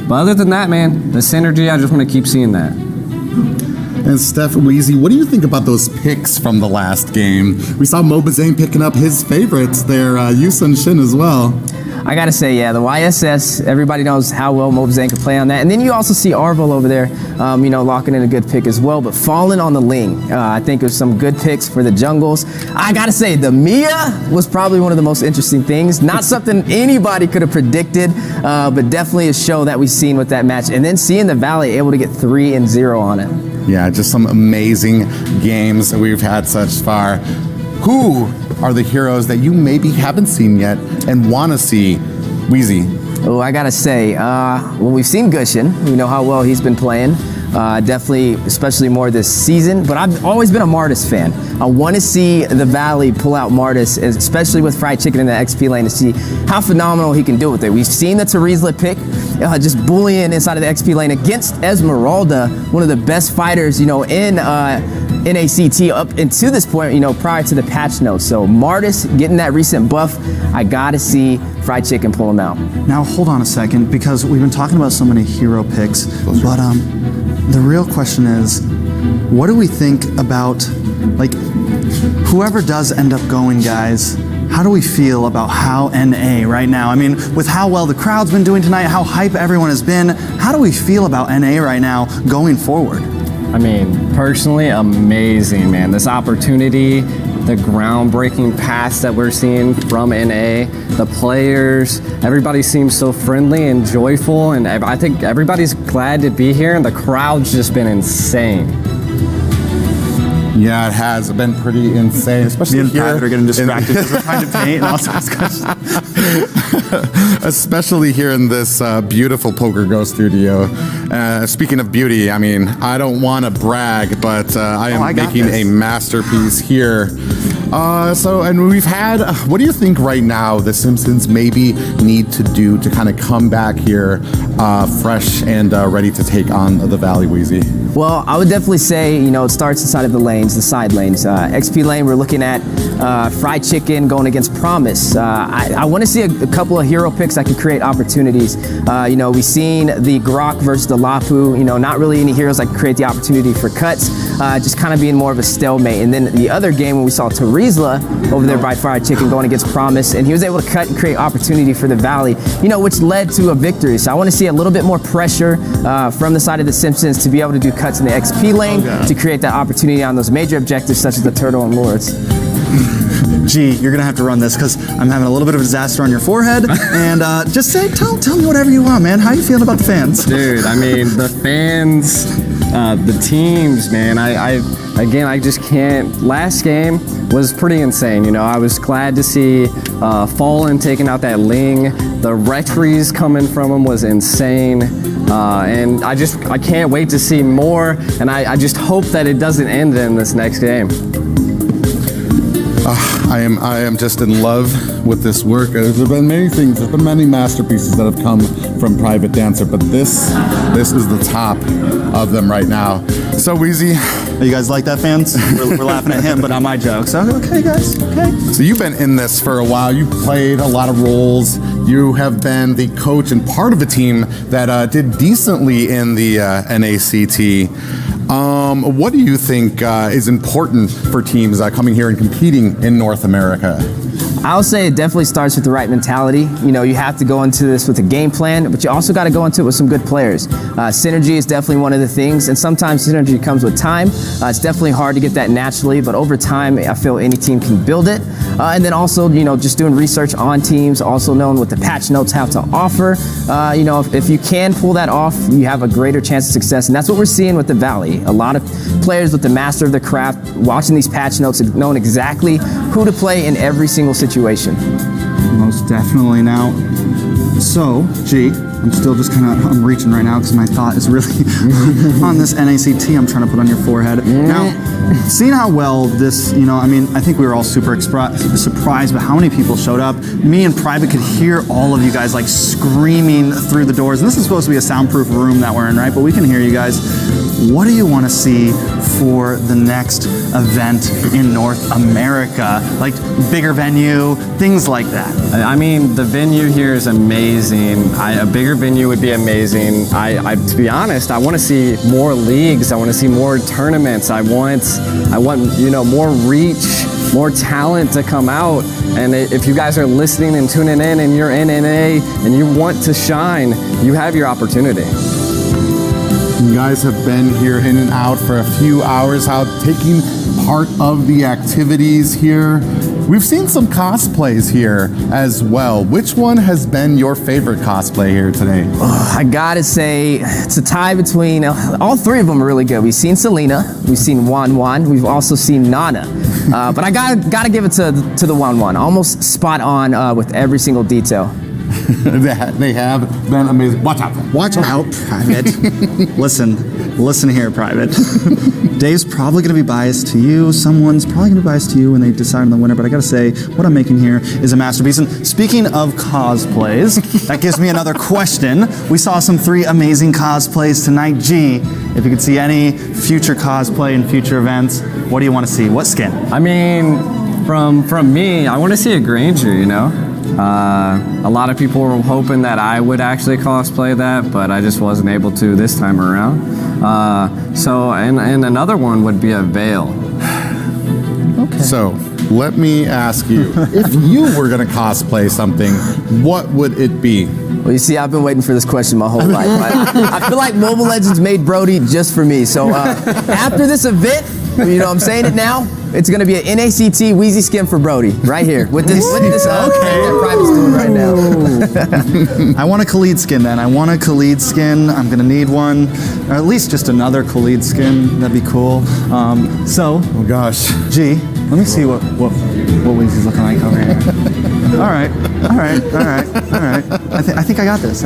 But other than that, man, the synergy, I just want to keep seeing that. And Steph Wheezy, what do you think about those picks from the last game? We saw Mobazane picking up his favorites there, Yusun Shin as well. I gotta say, yeah, the YSS, everybody knows how well Mobzane can play on that. And then you also see Arvel over there, locking in a good pick as well. But falling on the Ling, I think there's some good picks for the jungles. I gotta say, the Mia was probably one of the most interesting things. Not something anybody could have predicted, but definitely a show that we've seen with that match. And then seeing the Valley able to get 3-0 on it. Yeah, just some amazing games that we've had thus far. Who are the heroes that you maybe haven't seen yet and want to see? Wheezy. Oh, I gotta say, well, we've seen Gushin. We know how well he's been playing. Definitely, especially more this season. But I've always been a Martis fan. I want to see the Valley pull out Martis, especially with Fried Chicken in the XP lane, to see how phenomenal he can do with it. We've seen the Terizla pick, just bullying inside of the XP lane against Esmeralda, one of the best fighters, in NACT up until this point, prior to the patch notes. So Martis getting that recent buff, I gotta see Fried Chicken pull him out. Now hold on a second, because we've been talking about so many hero picks, but the real question is, what do we think about, whoever does end up going, guys? How do we feel about how NA right now? I mean, with how well the crowd's been doing tonight, how hype everyone has been, how do we feel about NA right now going forward? I mean, personally, amazing, man. This opportunity, the groundbreaking pass that we're seeing from NA, the players, everybody seems so friendly and joyful, and I think everybody's glad to be here, and the crowd's just been insane. Yeah, it has been pretty insane, especially Me and here. Pat are getting distracted because we're trying to paint and also discuss. Especially here in this beautiful Poker Go studio. Speaking of beauty, I mean, I don't want to brag, but I am making a masterpiece here. And we've had, what do you think right now the Simpsons maybe need to do to kind of come back here fresh and ready to take on the Valley, Wheezy? Well, I would definitely say, it starts inside of the lanes, the side lanes. XP lane, we're looking at Fried Chicken going against Promise. I want to see a couple of hero picks that could create opportunities. We've seen the Grok versus the Lapu, not really any heroes that can create the opportunity for cuts, just kind of being more of a stalemate. And then the other game when we saw Terizla over there by Fried Chicken going against Promise, and he was able to cut and create opportunity for the Valley, which led to a victory. So I want to see a little bit more pressure from the side of the Simpsons to be able to do cuts in the XP lane to create that opportunity on those major objectives such as the Turtle and Lords. Gee, you're gonna have to run this because I'm having a little bit of a disaster on your forehead. And just tell me whatever you want, man. How you feeling about the fans? Dude, I mean, the fans, the teams, man. I just can't. Last game was pretty insane. I was glad to see Fallen taking out that Ling. The retries coming from him was insane. And I can't wait to see more. And I just hope that it doesn't end in this next game. I am just in love with this work. There's been many things, there's been many masterpieces that have come from Private Dancer, but this is the top of them right now. So Wheezy, you guys like that, fans? We're laughing at him, but not my jokes. Okay, guys. Okay. So you've been in this for a while. You've played a lot of roles. You have been the coach and part of a team that did decently in the NACT. What do you think is important for teams coming here and competing in North America? I'll say it definitely starts with the right mentality. You have to go into this with a game plan, but you also got to go into it with some good players. Synergy is definitely one of the things, and sometimes synergy comes with time. It's definitely hard to get that naturally, but over time, I feel any team can build it. And then also, just doing research on teams, also knowing what the patch notes have to offer. If you can pull that off, you have a greater chance of success, and that's what we're seeing with the Valley. A lot of players with the master of the craft, watching these patch notes and knowing exactly who to play in every single situation. Most definitely. Now, so, I'm still just I'm reaching right now because my thought is really on this NACT I'm trying to put on your forehead. Now, seeing how well this, I think we were all super surprised by how many people showed up. Me and Private could hear all of you guys screaming through the doors. And this is supposed to be a soundproof room that we're in, right? But we can hear you guys. What do you want to see for the next event in North America? Bigger venue, things like that. I mean, the venue here is amazing. A bigger venue would be amazing. To be honest, I want to see more leagues. I want to see more tournaments. I want more reach more talent to come out. And if you guys are listening and tuning in and you're in NA and you want to shine, you have your opportunity. You guys have been here in and out for a few hours, out taking part of the activities here. We've seen some cosplays here as well. Which one has been your favorite cosplay here today? I gotta say, it's a tie between, all three of them are really good. We've seen Selena, we've seen Wan, we've also seen Nana. But I gotta give it to the Wan. Almost spot on with every single detail. They have been amazing. Watch out. Watch out, Private. Listen here, Private. Dave's probably going to be biased to you. Someone's probably going to be biased to you when they decide on the winner. But I got to say, what I'm making here is a masterpiece. And speaking of cosplays, that gives me another question. We saw some 3 amazing cosplays tonight. G, if you could see any future cosplay in future events, what do you want to see? What skin? I mean, from me, I want to see a Granger, you know? A lot of people were hoping that I would actually cosplay that, but I just wasn't able to this time around. And another one would be a Veil. Okay. So, let me ask you, if you were going to cosplay something, what would it be? Well, you see, I've been waiting for this question my whole life. I feel like Mobile Legends made Brody just for me. So after this event, you know, I'm saying it now, it's going to be an NACT Wheezy skin for Brody, right here, with this that Private's doing right now. I want a Khalid skin then. I want a Khalid skin. I'm going to need one, or at least just another Khalid skin. That'd be cool. Oh gosh. G, let me see what Wheezy's looking like over here. All right. I think I got this.